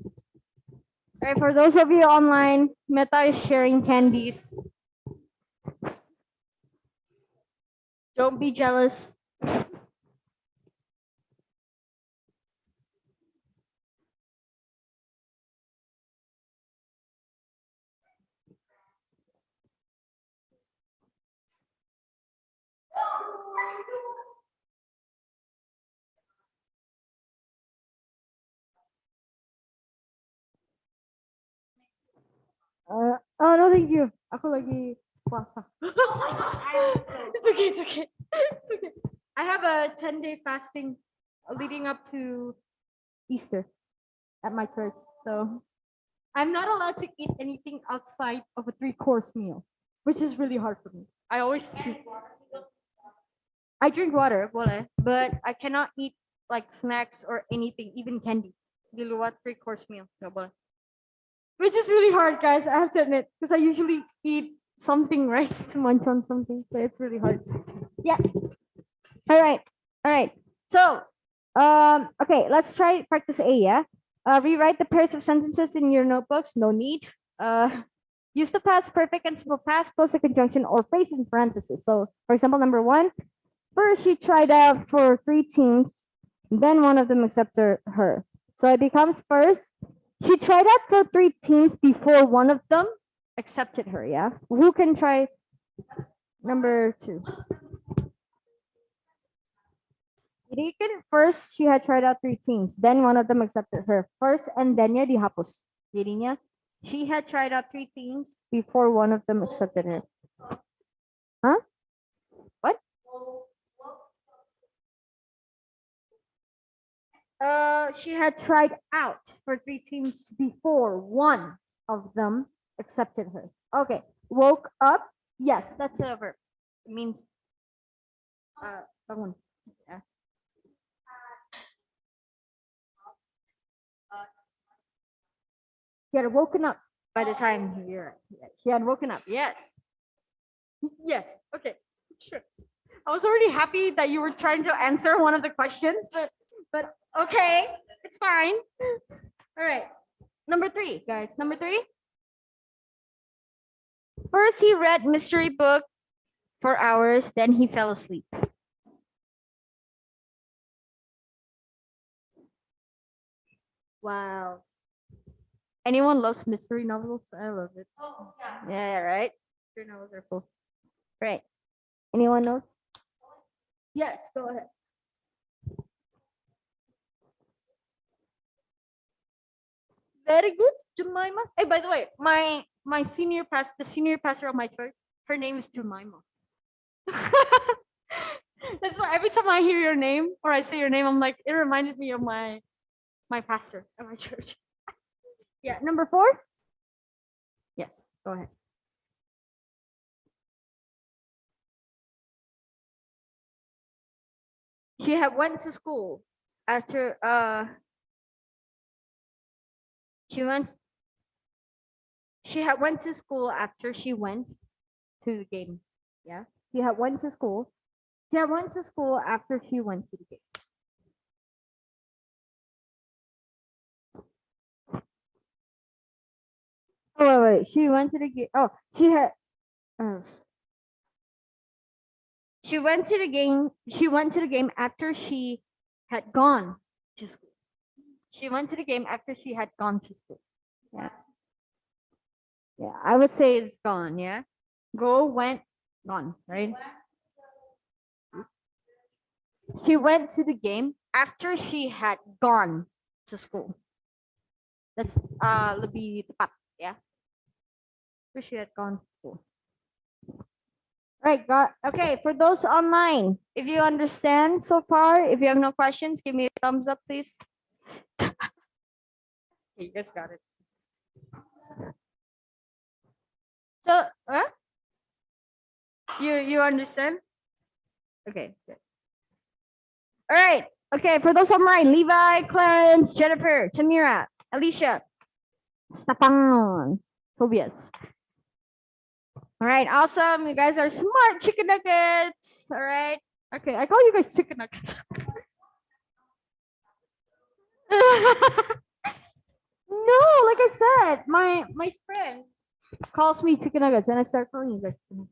All right, for those of you online, Meta is sharing candies. Don't be jealous. Oh no, thank you. Aku lagi puasa. It's okay. I have a 10-day fasting leading up to Easter at my church, so I'm not allowed to eat anything outside of a 3-course meal, which is really hard for me. I always I drink water, boleh, but I cannot eat like snacks or anything, even candy. Di luar 3-course meal, nggak boleh. Which is really hard, guys. I have to admit, because I usually eat something, right, to munch on something, but it's really hard. Yeah. All right. So Okay, let's try practice A, yeah? Rewrite the pairs of sentences in your notebooks. No need. Use the past perfect and simple past plus a conjunction or phrase in parentheses. So, for example, number 1, first she tried out for 3 teams, then one of them accepted her. So it becomes first, she tried out for 3 teams before one of them accepted her, yeah? Who can try number 2? Jadi kan first she had tried out 3 teams, then one of them accepted her. First and then-nya dihapus. Jadinya she had tried out 3 teams before one of them accepted her. Huh? What? She had tried out for 3 teams before one of them accepted her. Okay, woke up. Yes, that's a verb. It means bangun. Yeah. She had woken up by the time she had woken up. Yes. Yes. Okay. Sure. I was already happy that you were trying to answer one of the questions, but okay, it's fine. All right. Number 3, guys. Number 3. First, he read mystery book for hours, then he fell asleep. Wow. Anyone loves mystery novels? I love it. Oh, yeah. Yeah, right? Mystery novels are cool. Right. Anyone knows? Yes, go ahead. Very good, Jemima. Hey, by the way, the senior pastor of my church, her name is Jemima. That's why every time I hear your name or I say your name, I'm like, it reminded me of my pastor at my church. Yeah, number 4. Yes, go ahead. She had went to school after she had went to school after she went to the game. Yeah, she had went to school. She had went to school after she went to the game. Oh wait. She went to the game. Oh, she had. She went to the game. She went to the game after she had gone to school. She went to the game after she had gone to school. Yeah. Yeah, I would say it's gone. Yeah. Go, went, gone, right? She went to the game after she had gone to school. That's lebih tepat, ya. After she had gone to school. Right, got okay. For those online, if you understand so far, if you have no questions, give me a thumbs up, please. You guys got it. So, you understand? Okay, good. All right. Okay, for those online, Levi, Clarence, Jennifer, Tamira, Alicia, Stefan, Tobias. All right, awesome. You guys are smart chicken nuggets. All right. Okay, I call you guys chicken nuggets. No, like I said, my friend calls me chicken nuggets, and I start calling you guys. Yeah.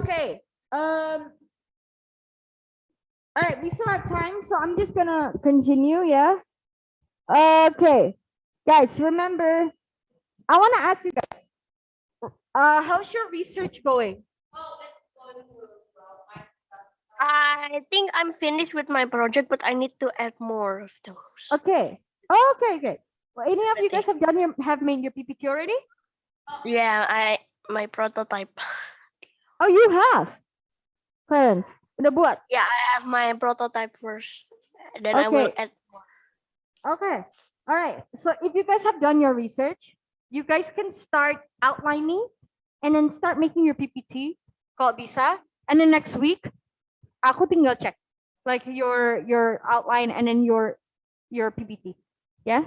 Okay. All right, we still have time, so I'm just gonna continue. Yeah. Okay, guys, remember, I want to ask you guys, how's your research going? I think I'm finished with my project, but I need to add more of those. Okay. Okay. Well, any of you guys have made your PPT already? Yeah, my prototype. Oh, you have. Clarence, udah buat. Yeah, I have my prototype first. Then I will Okay. add. Okay. All right. So if you guys have done your research, you guys can start outlining and then start making your PPT. Kalau bisa. And then next week, aku tinggal check like your outline and then your PPT. Yeah?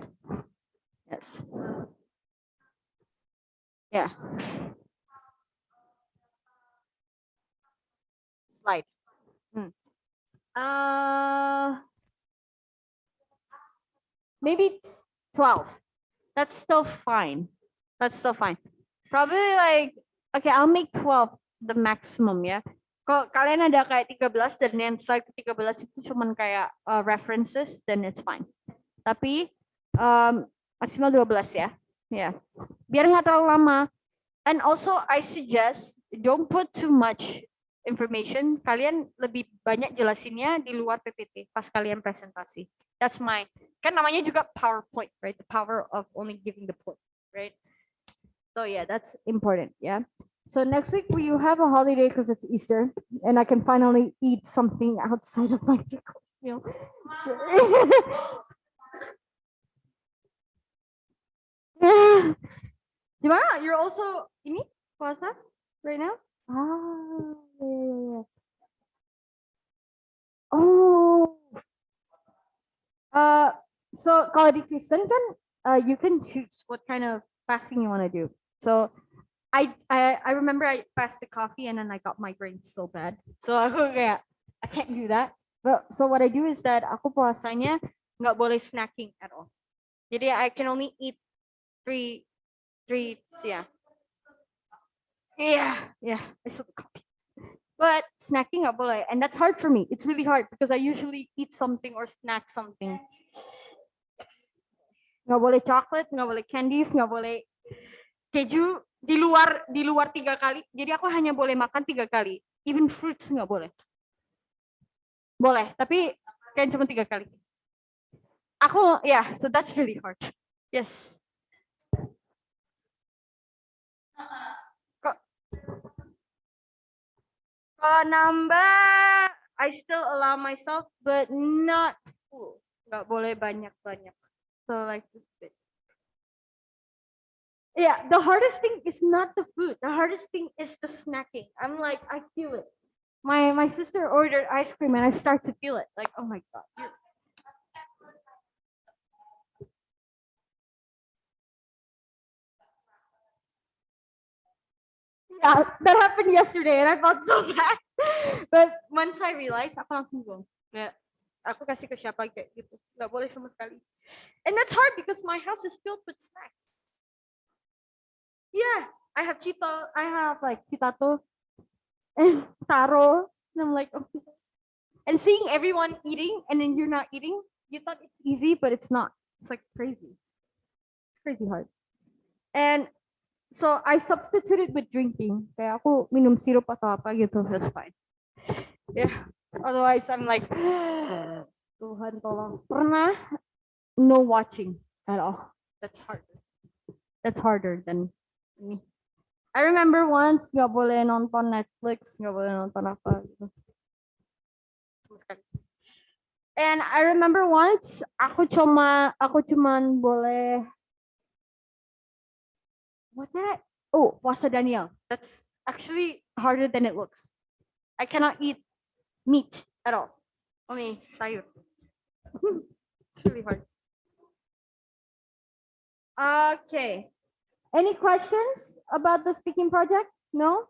Yes. Yeah. Slide. Maybe 12. That's still fine. That's still fine. Probably like, okay, I'll make 12 the maximum ya. Kalau kalian ada kayak 13 dan yang slide ke 13 itu cuman kayak references, then it's fine. Tapi maksimal 12 ya. Ya. Biar nggak terlalu lama. And also I suggest don't put too much information. Kalian lebih banyak jelasinnya di luar PPT pas kalian presentasi. That's my, kan namanya juga PowerPoint, right? The power of only giving the point, right? So yeah, that's important, yeah. So next week we have a holiday because it's Easter, and I can finally eat something outside of my course meal. So, Gimana? You're also ini puasa right now? Ah, yeah. Oh. So kalau di Kristen kan, you can choose what kind of fasting you want to do. So I remember I fasted coffee and then I got migraines so bad. So aku kayak I can't do that. But so what I do is that aku puasanya nggak boleh snacking at all. Jadi I can only eat three yeah. I still coffee. But snacking nggak boleh, and that's hard for me. It's really hard because I usually eat something or snack something. Nggak boleh chocolate, nggak boleh candies, nggak boleh keju di luar 3 kali. Jadi aku hanya boleh makan 3 kali. Even fruits nggak boleh. Boleh, tapi kan cuma 3 kali. Aku so that's really hard. Yes. Nambah, I still allow myself, but not full. Nggak boleh banyak-banyak. So like just a bit. Yeah, the hardest thing is not the food. The hardest thing is the snacking. I'm like, I feel it. My sister ordered ice cream and I start to feel it. Like, oh my God. Yeah, that happened yesterday and I felt so bad. But once I realized, aku langsung buang. Ya, aku kasih ke siapa kayak gitu. Nggak boleh sama sekali. And that's hard because my house is filled with snacks. Yeah, I have like chitato and taro. And I'm like, oh. And seeing everyone eating and then you're not eating, you thought it's easy, but it's not. It's like crazy. It's crazy hard. And so I substituted with drinking. Kaya ako minum sirup atau apa gitu, that's fine. Yeah. Otherwise, I'm like, Tuhan tolong. Pernah no watching at all. That's harder. That's harder than me. I remember once nggak boleh nonton Netflix, nggak boleh nonton apa gitu. And I remember once aku cuman boleh what that? Oh, puasa Daniel. That's actually harder than it looks. I cannot eat meat at all. Only sayur. It's really hard. Okay. Any questions about the speaking project? No?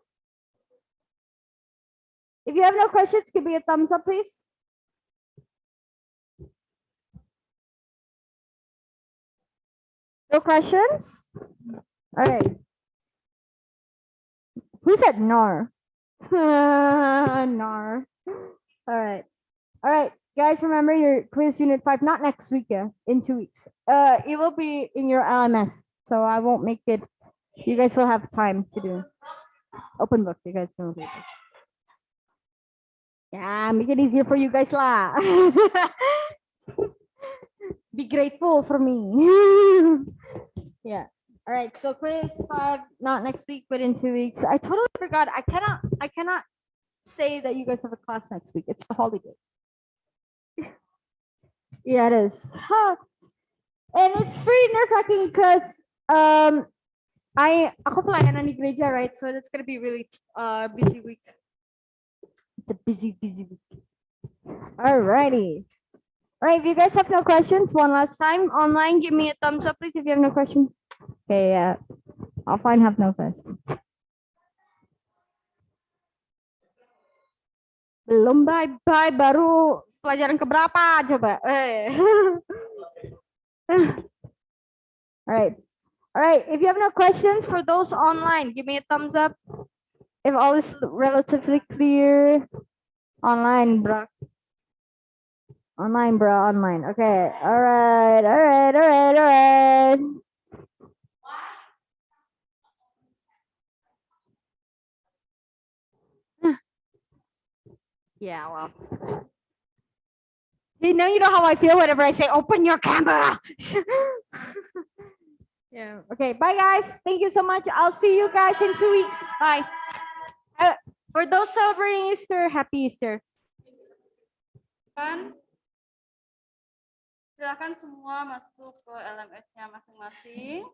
If you have no questions, give me a thumbs up, please. No questions? All right. Who said nar? Nar. All right. All right. Guys, remember your quiz unit 5, not next week, yeah, in 2 weeks. It will be in your LMS, so I won't make it. You guys will have time to do open book. You guys will do it. Yeah, make it easier for you guys lah. Be grateful for me. Yeah. All right. So quiz 5, not next week, but in 2 weeks. I totally forgot. I cannot say that you guys have a class next week. It's a holiday. Yeah, it is. Huh. And it's free nerve hacking because aku pelayanan di gereja, right? So it's gonna be really busy week. It's a busy week. Alrighty. All right, if you guys have no questions, one last time. Online, give me a thumbs up, please, if you have no questions. Okay, yeah. Offline, have no questions. Belum bye-bye, baru pelajaran keberapa coba? Alright. Alright, if you have no questions for those online, give me a thumbs up. If all is relatively clear. Online, bro. Online, bro, online. Okay. Alright, alright, alright, alright. Yeah, well. You know how I feel whenever I say open your camera. Yeah. Okay, bye guys. Thank you so much. I'll see you guys in 2 weeks. Bye. For those celebrating Easter, happy Easter. Kan silakan semua masuk ke LMS-nya masing-masing.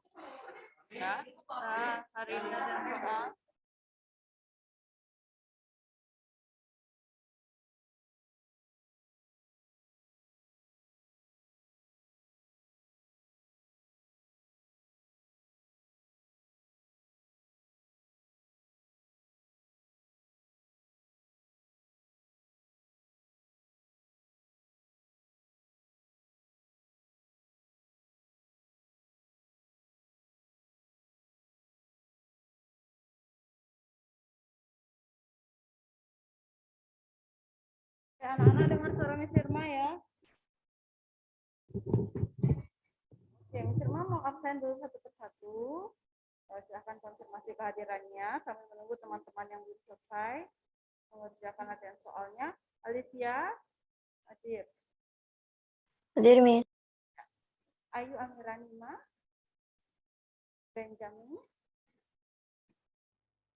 Ya, kita hari ini ada soal. Anak-anak dengar suara Miss Irma ya. Oke, Miss Irma mau absen dulu satu persatu. Silahkan konfirmasi kehadirannya sambil menunggu teman-teman yang belum selesai mengerjakan latihan soalnya. Alicia, hadir. Hadir, Miss. Ayu Amiranima, Benjamin,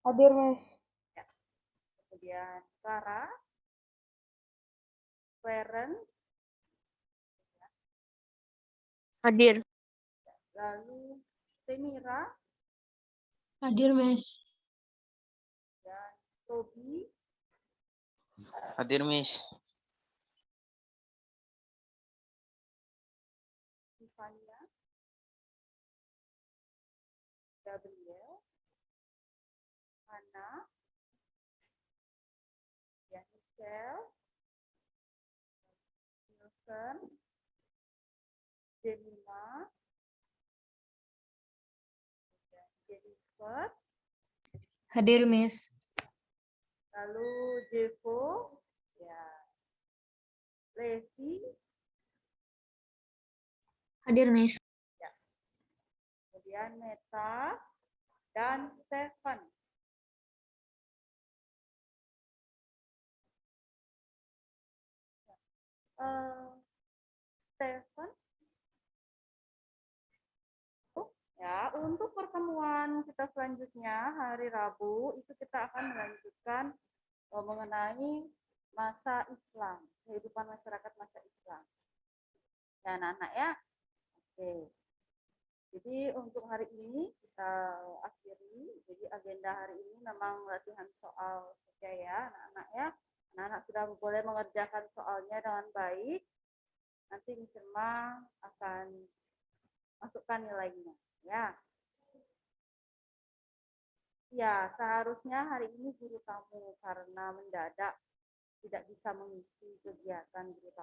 Hadir, Miss. kemudian Clara, Clarence, Hadir. lalu Semira, Hadir, Miss. dan Tobi, Hadir, Miss. Ivania, Gabriel, Hana, ya Michelle, Nielsen, Jemima, dan Jennifer, Hadir, Miss. lalu Jevo, ya Levi, Hadir, Miss. kemudian Meta, dan Stefan. Stefan, ya untuk pertemuan kita selanjutnya hari Rabu itu kita akan melanjutkan mengenai masa Islam, kehidupan masyarakat masa Islam. Ya anak-anak ya. Oke. Jadi untuk hari ini kita akhiri. Jadi agenda hari ini memang latihan soal saja ya anak-anak ya. Anak-anak sudah boleh mengerjakan soalnya dengan baik. Nanti Miss Irma akan masukkan nilainya ya. Ya, seharusnya hari ini guru tamu karena mendadak tidak bisa mengisi kegiatan guru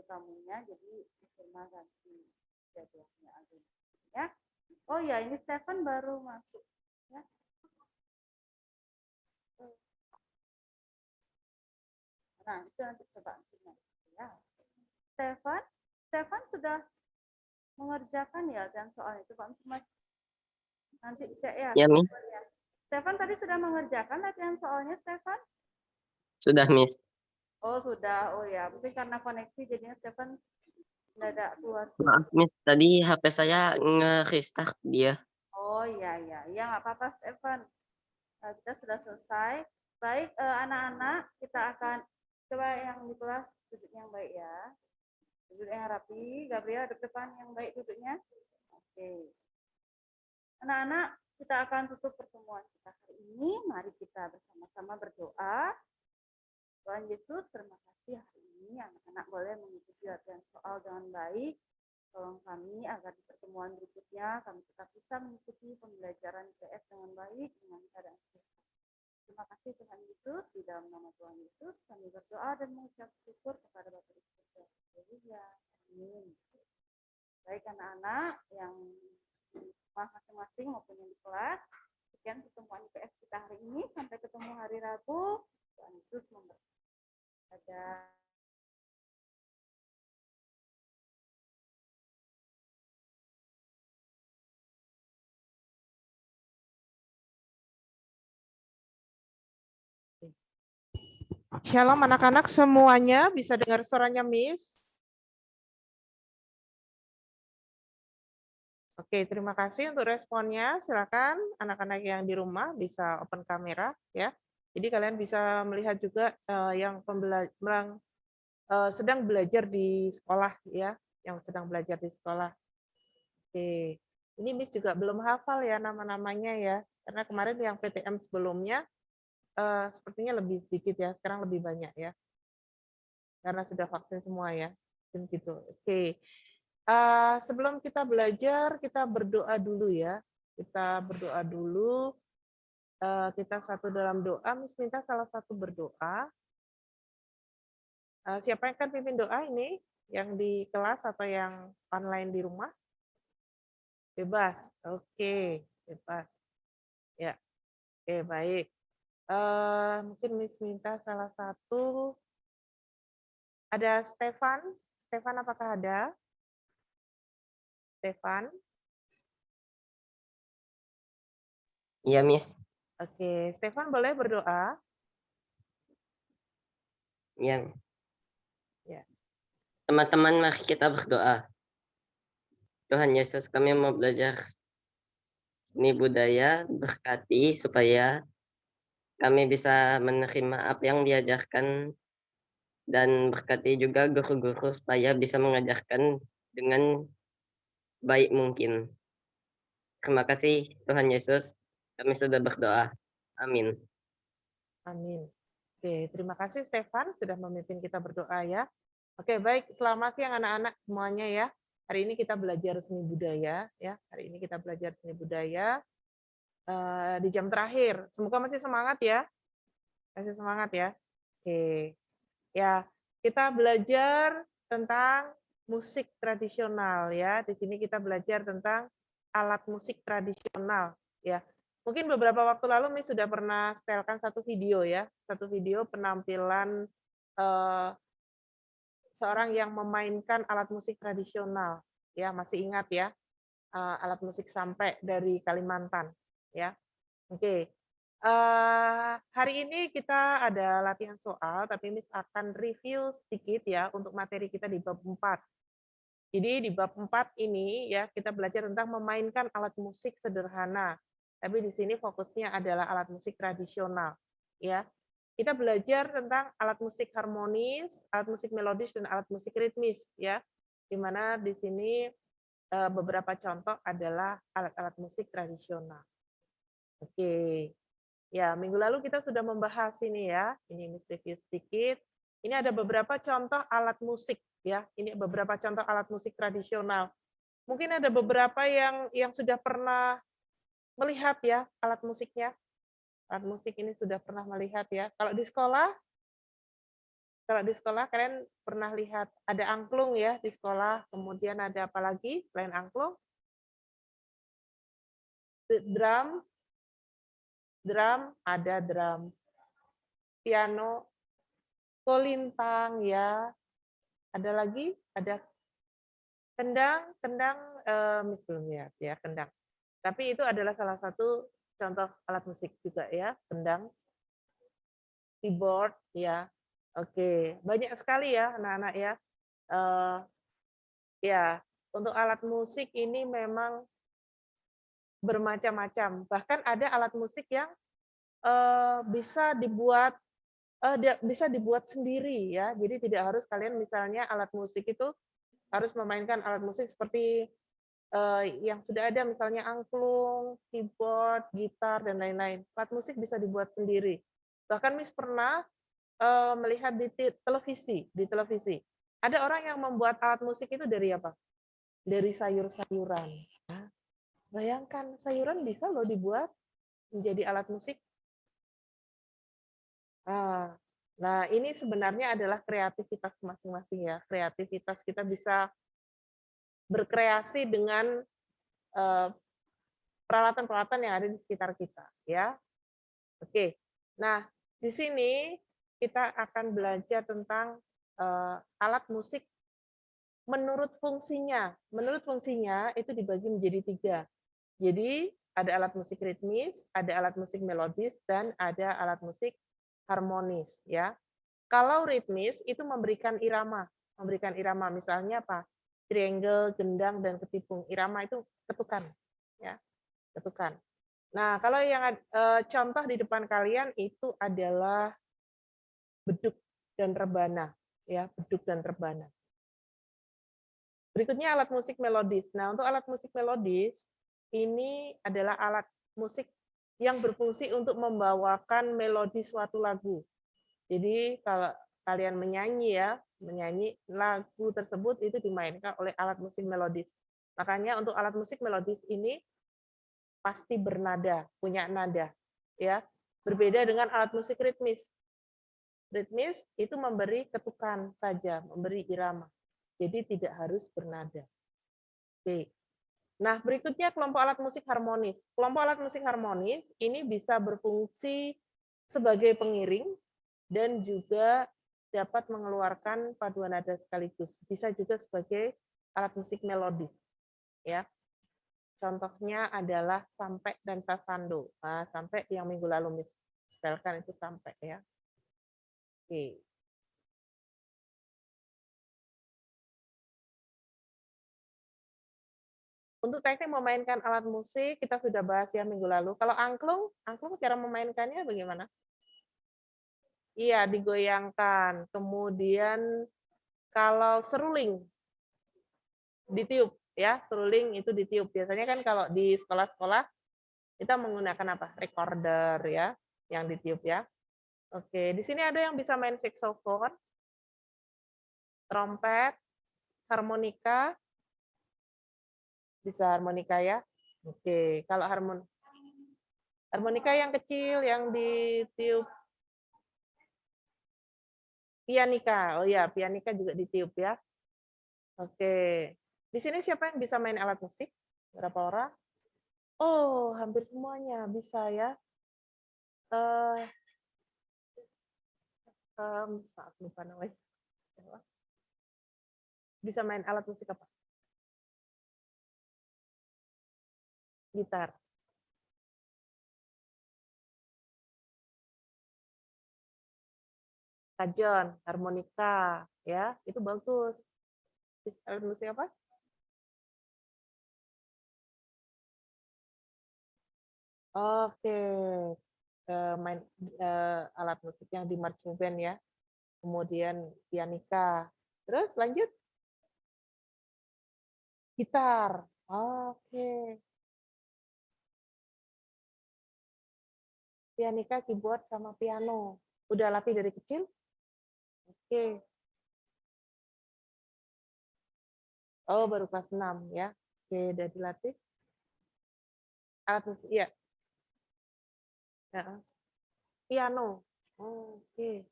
tamunya, jadi Miss Irma ganti jadwalnya aja ya. Oh ya, ini Stefan baru masuk ya. Nah, itu nanti coba ya. Stefan sudah mengerjakan ya dan soal itu Pak Mas. Nanti cek ya. Ya, Miss. Stefan tadi sudah mengerjakan latihan soalnya, Stefan? Sudah, Miss. Oh, sudah. Oh ya, mungkin karena koneksi jadinya Stefan mendadak keluar. Maaf, Miss. Tadi HP saya nge-restart dia. Oh iya, iya. Ya, nggak apa-apa, Stefan. Kita sudah selesai. Baik, anak-anak, kita akan coba yang di kelas duduk yang baik ya. Duduk yang rapi. Gabriel, duduk depan yang baik duduknya. Oke. Anak-anak, kita akan tutup pertemuan kita hari ini. Mari kita bersama-sama berdoa. Tuhan Yesus, terima kasih hari ini anak-anak boleh mengikuti latihan soal dengan baik. Tolong kami agar di pertemuan berikutnya kami tetap bisa mengikuti pembelajaran IPS dengan baik dengan keadaan sehat. Terima kasih Tuhan Yesus, di dalam nama Tuhan Yesus kami berdoa dan mengucap syukur kepada Bapa di surga. Haleluya. Amin. Baik anak-anak yang di rumah masing-masing maupun yang di kelas, sekian pertemuan IPS kita hari ini. Sampai ketemu hari Rabu. Tuhan Yesus memberkati. Dadah. Shalom anak-anak semuanya, bisa dengar suaranya Miss? Oke, terima kasih untuk responnya. Silakan anak-anak yang di rumah bisa open kamera ya. Jadi kalian bisa melihat juga yang sedang belajar di sekolah ya, yang sedang belajar di sekolah. Oke, ini Miss juga belum hafal ya nama-namanya ya, karena kemarin yang PTM sebelumnya sepertinya lebih sedikit ya, sekarang lebih banyak ya, karena sudah vaksin semua ya, gitu. Oke, sebelum kita belajar, kita berdoa dulu ya, kita berdoa dulu, kita satu dalam doa, Miss minta salah satu berdoa. Siapa yang akan pimpin doa ini, yang di kelas atau yang online di rumah? Bebas, oke, bebas. Ya, oke baik. Mungkin Miss minta salah satu. Ada Stefan. Stefan apakah ada? Stefan. Iya, Miss. Oke, Stefan boleh berdoa? Iya. Ya. Teman-teman, mari kita berdoa. Tuhan Yesus, kami mau belajar seni budaya, berkati supaya kami bisa menerima apa yang diajarkan dan berkati juga guru-guru supaya bisa mengajarkan dengan baik mungkin. Terima kasih Tuhan Yesus, kami sudah berdoa. Amin. Amin. Oke, terima kasih Stefan sudah memimpin kita berdoa ya. Oke, baik. Selamat siang anak-anak semuanya ya. Hari ini kita belajar seni budaya ya. Hari ini kita belajar seni budaya di jam terakhir. Semoga masih semangat ya. Masih semangat ya. Oke. Ya, kita belajar tentang musik tradisional ya. Di sini kita belajar tentang alat musik tradisional ya. Mungkin beberapa waktu lalu Miss sudah pernah setelkan satu video ya, satu video penampilan seorang yang memainkan alat musik tradisional ya, masih ingat ya, alat musik sampai dari Kalimantan ya. Oke. Hari ini kita ada latihan soal, tapi Miss akan review sedikit ya untuk materi kita di bab 4. Jadi di bab 4 ini ya kita belajar tentang memainkan alat musik sederhana. Tapi di sini fokusnya adalah alat musik tradisional ya. Kita belajar tentang alat musik harmonis, alat musik melodis dan alat musik ritmis ya. Di mana di sini beberapa contoh adalah alat-alat musik tradisional. Oke. Ya, minggu lalu kita sudah membahas ini ya. Ini Miss review sedikit. Ini ada beberapa contoh alat musik ya. Ini beberapa contoh alat musik tradisional. Mungkin ada beberapa yang sudah pernah melihat ya alat musiknya. Alat musik ini sudah pernah melihat ya. Kalau di sekolah kalian pernah lihat ada angklung ya di sekolah. Kemudian ada apa lagi selain angklung? Drum, ada drum. Piano, kolintang ya. Ada lagi? Ada kendang Miss belum lihat ya, kendang. Tapi itu adalah salah satu contoh alat musik juga ya, kendang. Keyboard ya. Oke, banyak sekali ya anak-anak ya. Ya, untuk alat musik ini memang bermacam-macam. Bahkan ada alat musik yang bisa dibuat sendiri ya. Jadi tidak harus kalian misalnya alat musik itu harus memainkan alat musik seperti yang sudah ada misalnya angklung, keyboard, gitar dan lain-lain. Alat musik bisa dibuat sendiri. Bahkan Miss pernah melihat di televisi. Ada orang yang membuat alat musik itu dari apa? Dari sayur-sayuran. Nah, bayangkan sayuran bisa loh dibuat menjadi alat musik. Nah, ini sebenarnya adalah kreativitas masing-masing ya. Kreativitas kita bisa berkreasi dengan peralatan-peralatan yang ada di sekitar kita, ya. Oke. Nah, di sini kita akan belajar tentang alat musik menurut fungsinya. Menurut fungsinya itu dibagi menjadi 3. Jadi ada alat musik ritmis, ada alat musik melodis, dan ada alat musik harmonis, ya. Kalau ritmis itu memberikan irama misalnya apa? Triangle, gendang, dan ketipung. Irama itu ketukan, ya, ketukan. Nah, kalau yang contoh di depan kalian itu adalah beduk dan rebana, ya, beduk dan rebana. Berikutnya alat musik melodis. Nah, untuk alat musik melodis ini adalah alat musik yang berfungsi untuk membawakan melodi suatu lagu. Jadi kalau kalian menyanyi ya, menyanyi lagu tersebut itu dimainkan oleh alat musik melodis. Makanya untuk alat musik melodis ini pasti bernada, punya nada, ya. Berbeda dengan alat musik ritmis. Ritmis itu memberi ketukan saja, memberi irama. Jadi tidak harus bernada. Oke. Nah, berikutnya kelompok alat musik harmonis. Kelompok alat musik harmonis ini bisa berfungsi sebagai pengiring dan juga dapat mengeluarkan paduan nada sekaligus. Bisa juga sebagai alat musik melodis. Ya. Contohnya adalah sampai dan sasando. Nah, sampai yang minggu lalu misalkan itu sampai ya. Oke. Untuk teknik memainkan alat musik kita sudah bahas ya minggu lalu. Kalau angklung cara memainkannya bagaimana? Iya, digoyangkan. Kemudian kalau seruling ditiup ya, seruling itu ditiup. Biasanya kan kalau di sekolah-sekolah kita menggunakan apa? Recorder ya, yang ditiup ya. Oke, di sini ada yang bisa main saxophone, trompet, harmonika. Bisa harmonika ya. Oke, kalau harmonika yang kecil yang ditiup pianika. Oh ya, pianika juga ditiup ya. Oke. Di sini siapa yang bisa main alat musik? Berapa orang? Oh, hampir semuanya bisa ya. Maaf lupa namanya. Bisa main alat musik apa? Gitar. Kajon, harmonika, ya, itu bagus. Alat musik apa? Oke, main alat musik yang di marching band ya. Kemudian pianika. Terus lanjut. Gitar. Oke. Pianika, keyboard, sama piano. Udah latih dari kecil? Oke. Oh, baru kelas 6 ya. Oke, udah dilatih. Alat musik, iya. Ya. Piano. Oke.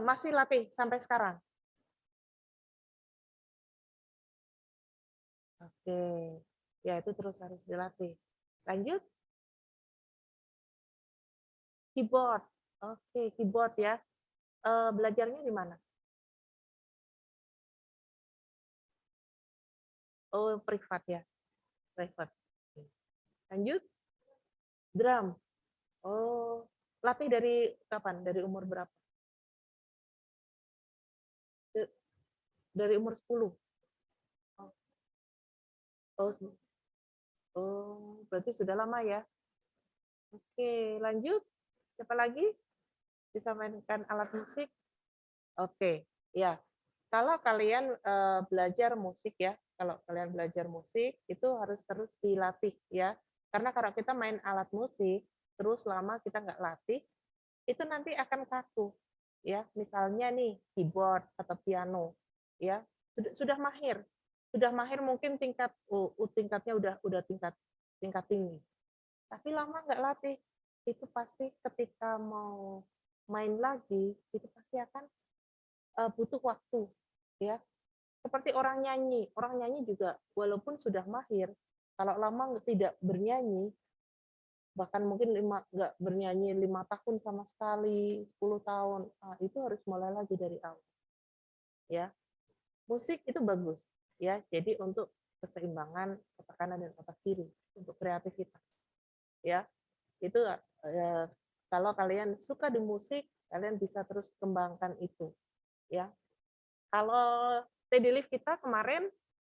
Masih latih sampai sekarang? Oke. Ya, itu terus harus dilatih. Lanjut. Keyboard. Oke, keyboard ya. Belajarnya di mana? Oh, privat ya. Privat. Lanjut. Drum. Oh, latih dari kapan? Dari umur berapa? Dari umur 10. Oh, berarti sudah lama ya. Oke, lanjut. Siapa lagi bisa mainkan alat musik? Oke, ya. Kalau kalian belajar musik ya, kalau kalian belajar musik itu harus terus dilatih ya. Karena kalau kita main alat musik terus lama kita nggak latih, itu nanti akan kaku ya. Misalnya nih keyboard atau piano ya, sudah mahir. Sudah mahir mungkin tingkatnya udah tingkat tinggi. Tapi lama nggak latih, itu pasti ketika mau main lagi, itu pasti akan butuh waktu, ya. Seperti orang nyanyi juga walaupun sudah mahir, kalau lama tidak bernyanyi, bahkan mungkin nggak bernyanyi 5 tahun sama sekali, 10 tahun, itu harus mulai lagi dari awal. Ya, musik itu bagus, ya. Jadi untuk keseimbangan otak kanan dan otak kiri, untuk kreativitas, ya. Itu kalau kalian suka di musik, kalian bisa terus kembangkan itu, ya. Kalau TD Live kita kemarin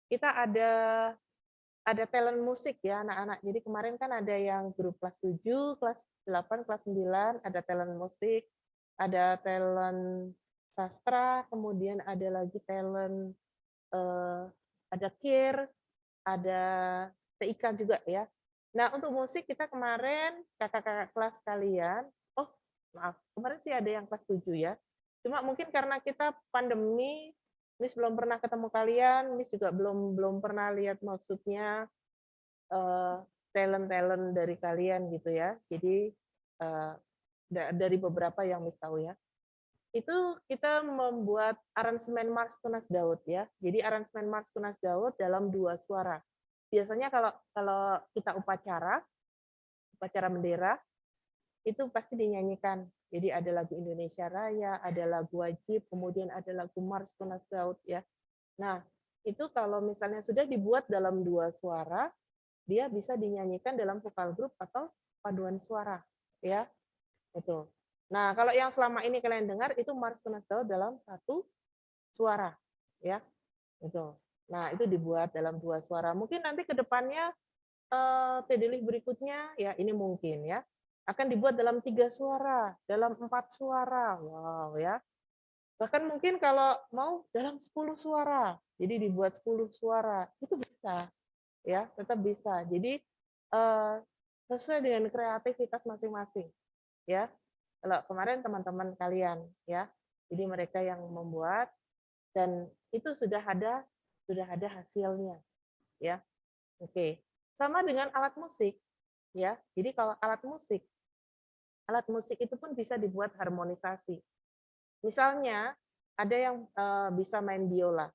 kita ada talent musik ya anak-anak. Jadi kemarin kan ada yang grup kelas 7, kelas 8, kelas 9, ada talent musik, ada talent sastra, kemudian ada lagi talent ada KIR, ada TIK juga ya. Nah, untuk musik kita kemarin kakak-kakak kelas kalian, oh maaf, kemarin sih ada yang kelas 7 ya. Cuma mungkin karena kita pandemi, Miss belum pernah ketemu kalian, Miss juga belum pernah lihat maksudnya talent-talent dari kalian gitu ya. Jadi dari beberapa yang Miss tahu ya. Itu kita membuat aransemen Mars Tunas Daud ya. Jadi aransemen Mars Tunas Daud dalam 2 suara. Biasanya kalau kita upacara bendera itu pasti dinyanyikan. Jadi ada lagu Indonesia Raya, ada lagu wajib, kemudian ada lagu Mars Tunas Daud ya. Nah, itu kalau misalnya sudah dibuat dalam 2 suara, dia bisa dinyanyikan dalam vokal grup atau paduan suara ya. Itu. Nah, kalau yang selama ini kalian dengar itu Mars Tunas Daud dalam 1 suara ya. Itu. Nah, itu dibuat dalam 2 suara. Mungkin nanti ke depannya TD Live berikutnya ya ini mungkin ya akan dibuat dalam 3 suara, dalam 4 suara. Wow ya. Bahkan mungkin kalau mau dalam 10 suara. Jadi dibuat 10 suara. Itu bisa. Ya, tetap bisa. Jadi sesuai dengan kreativitas masing-masing. Ya. Kalau kemarin teman-teman kalian ya. Jadi mereka yang membuat dan itu sudah ada hasilnya. Ya. Oke. Sama dengan alat musik ya. Jadi kalau alat musik itu pun bisa dibuat harmonisasi. Misalnya ada yang bisa main biola.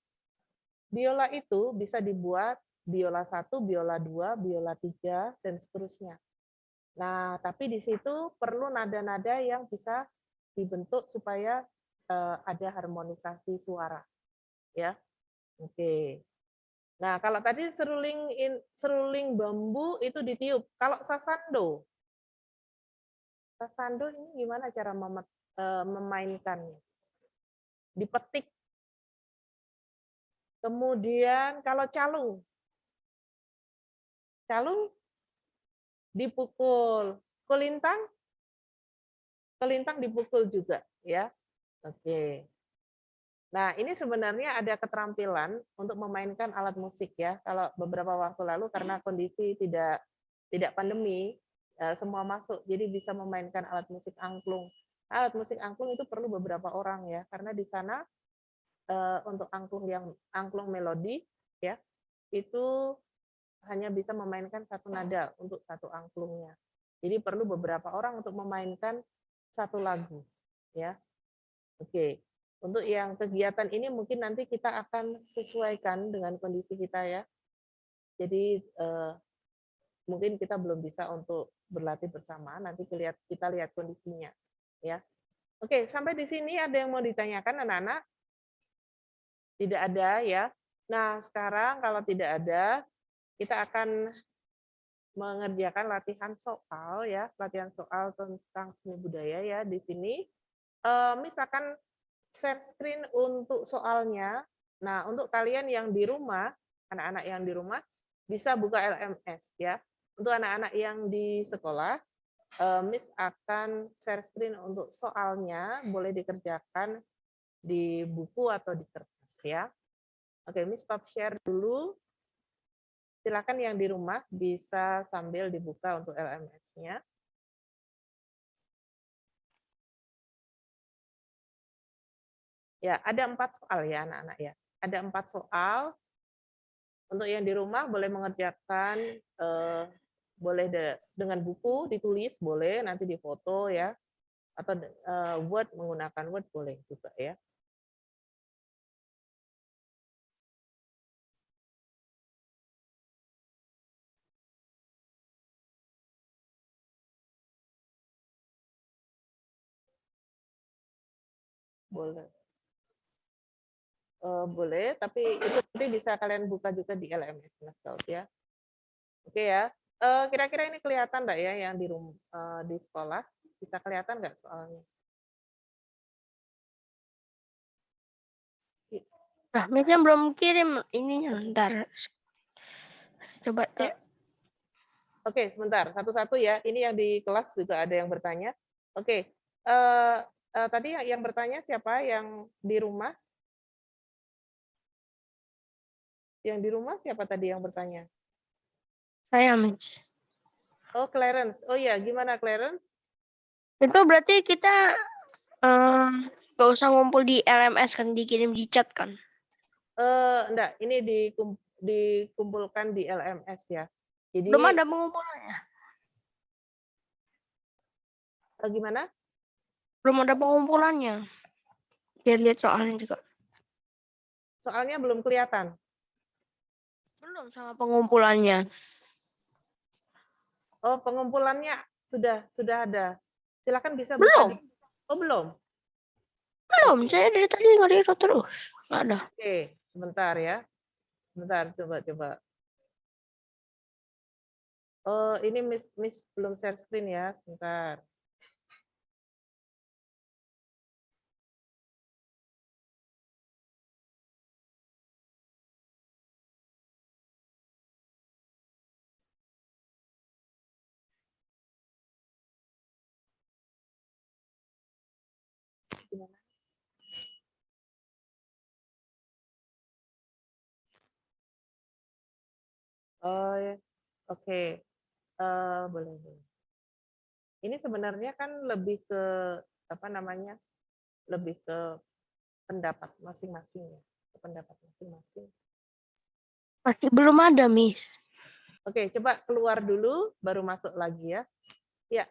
Biola itu bisa dibuat biola 1, biola 2, biola 3 dan seterusnya. Nah, tapi di situ perlu nada-nada yang bisa dibentuk supaya ada harmonisasi suara. Ya. Oke. Nah, kalau tadi seruling bambu itu ditiup. Kalau sasando ini gimana cara memainkannya? Dipetik. Kemudian kalau calung dipukul. Kelintang dipukul juga, ya. Oke. Nah, ini sebenarnya ada keterampilan untuk memainkan alat musik ya. Kalau beberapa waktu lalu karena kondisi tidak pandemi, semua masuk, jadi bisa memainkan alat musik angklung. Alat musik angklung itu perlu beberapa orang ya, karena di sana untuk angklung melodi ya, itu hanya bisa memainkan 1 nada untuk 1 angklungnya. Jadi perlu beberapa orang untuk memainkan 1 lagu ya. Oke. Untuk yang kegiatan ini mungkin nanti kita akan sesuaikan dengan kondisi kita ya. Jadi mungkin kita belum bisa untuk berlatih bersama, nanti kita lihat kondisinya ya. Oke, sampai di sini ada yang mau ditanyakan anak-anak? Tidak ada ya. Nah, sekarang kalau tidak ada, kita akan mengerjakan latihan soal ya, latihan soal tentang seni budaya ya di sini. Misalkan share screen untuk soalnya. Nah, untuk kalian yang di rumah, anak-anak yang di rumah, bisa buka LMS ya. Untuk anak-anak yang di sekolah, Miss akan share screen untuk soalnya, boleh dikerjakan di buku atau di kertas ya. Oke, Miss stop share dulu. Silakan yang di rumah bisa sambil dibuka untuk LMS-nya. Ya, ada 4 soal ya anak-anak ya. Ada 4 soal. Untuk yang di rumah boleh mengerjakan Boleh dengan buku ditulis, boleh nanti difoto ya, atau Word, menggunakan Word boleh juga ya. Boleh. Boleh, tapi itu nanti bisa kalian buka juga di LMS Scout ya. Oke ya. Kira-kira ini kelihatan nggak ya yang di sekolah? Bisa kelihatan nggak soalnya? Nah, Miss-nya belum kirim ininya, ntar. Coba deh. Oke, sebentar, satu-satu ya. Ini yang di kelas juga ada yang bertanya. Oke, tadi yang bertanya siapa? Yang di rumah? Yang di rumah siapa tadi yang bertanya? Saya, Miss. Oh, Clarence. Oh iya, gimana Clarence? Itu berarti kita nggak usah ngumpul di LMS kan, dikirim di chat kan? Enggak, ini dikumpulkan di LMS ya. Jadi Belum ada pengumpulannya. gimana? Belum ada pengumpulannya. Biar lihat soalnya juga. Soalnya belum kelihatan. Belum sama pengumpulannya. Oh, pengumpulannya sudah ada. Silakan bisa Belum. buka. Oh, belum. Belum, saya dari tadi nge-read terus. Nggak ada. Oke, sebentar ya. Sebentar, coba. Oh, ini Miss belum share screen ya. Sebentar. Gimana? Oh, ya. Oke. Boleh. Ini sebenarnya kan lebih ke apa namanya? Lebih ke pendapat masing-masing ya. Ke pendapat masing-masing. Masih belum ada, Miss. Oke, coba keluar dulu, baru masuk lagi ya. Ya.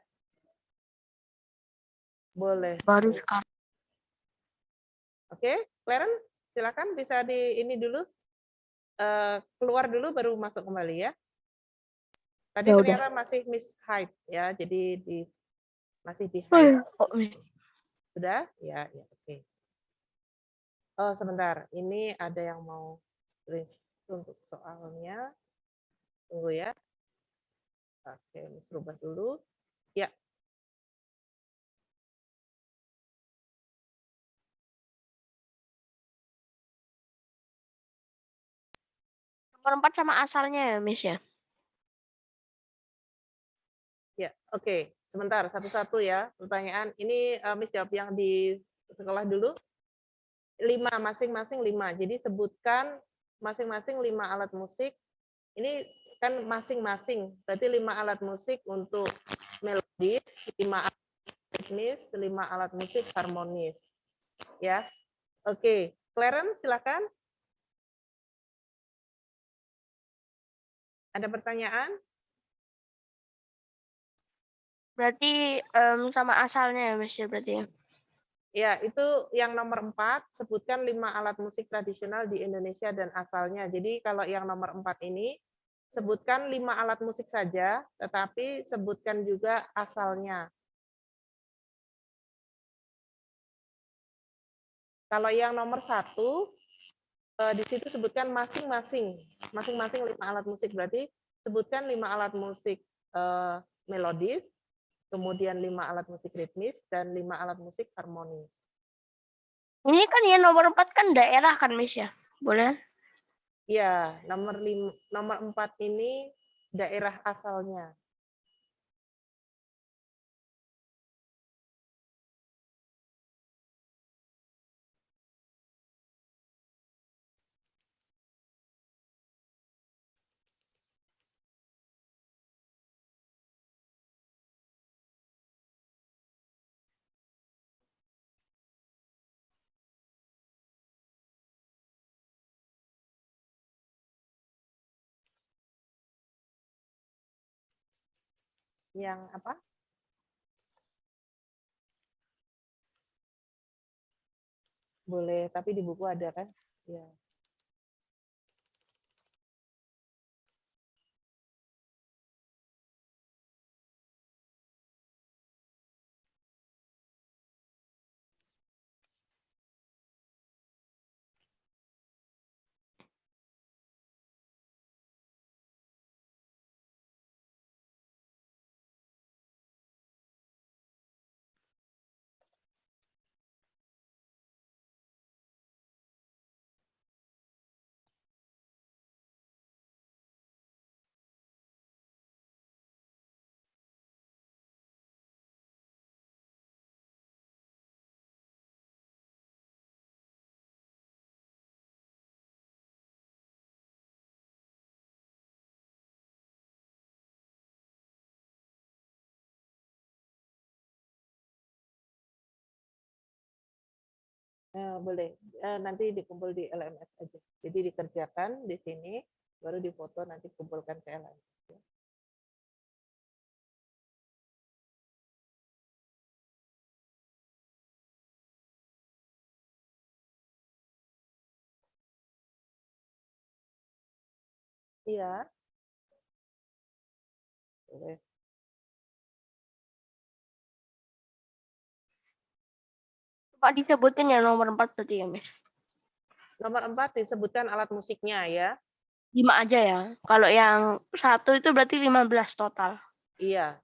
Boleh. Baru sekarang. Oke, Clarence, silakan bisa di ini dulu. Keluar dulu baru masuk kembali ya. Tadi Ya udah. ternyata masih miss hide ya, jadi masih di hide. Kok, Miss? Sudah? Ya, oke. Oh, sebentar. Ini ada yang mau screenshot untuk soalnya. Tunggu ya. Oke, Miss rubah dulu. Ya. Nomor 4 sama asalnya ya, Miss ya? Ya, oke. Sebentar, satu-satu ya. Pertanyaan ini Miss jawab yang di sekolah dulu. 5, masing-masing 5. Jadi sebutkan masing-masing 5 alat musik. Ini kan masing-masing. Berarti 5 alat musik untuk melodis, 5 alat ritmis, 5 alat musik harmonis. Ya. Oke, Clarence silakan. Ada pertanyaan? Berarti sama asalnya ya, Miss ya berarti ya? Ya, itu yang nomor 4, sebutkan 5 alat musik tradisional di Indonesia dan asalnya. Jadi kalau yang nomor 4 ini, sebutkan 5 alat musik saja, tetapi sebutkan juga asalnya. Kalau yang nomor 1, di situ sebutkan masing-masing 5 alat musik. Berarti sebutkan 5 alat musik melodis, kemudian 5 alat musik ritmis, dan 5 alat musik harmonis. Ini kan yang nomor 4 kan daerah kan, Miss ya? Boleh? Ya, nomor 4 ini daerah asalnya. Yang apa? Boleh, tapi di buku ada kan? Ya. Boleh, nanti dikumpul di LMS aja. Jadi dikerjakan di sini, baru difoto nanti kumpulkan ke LMS. Iya. Boleh. Pak disebutin ya nomor 4 tadi ya, Miss. Nomor 4 disebutkan alat musiknya ya. 5 aja ya. Kalau yang 1 itu berarti 15 total. Iya,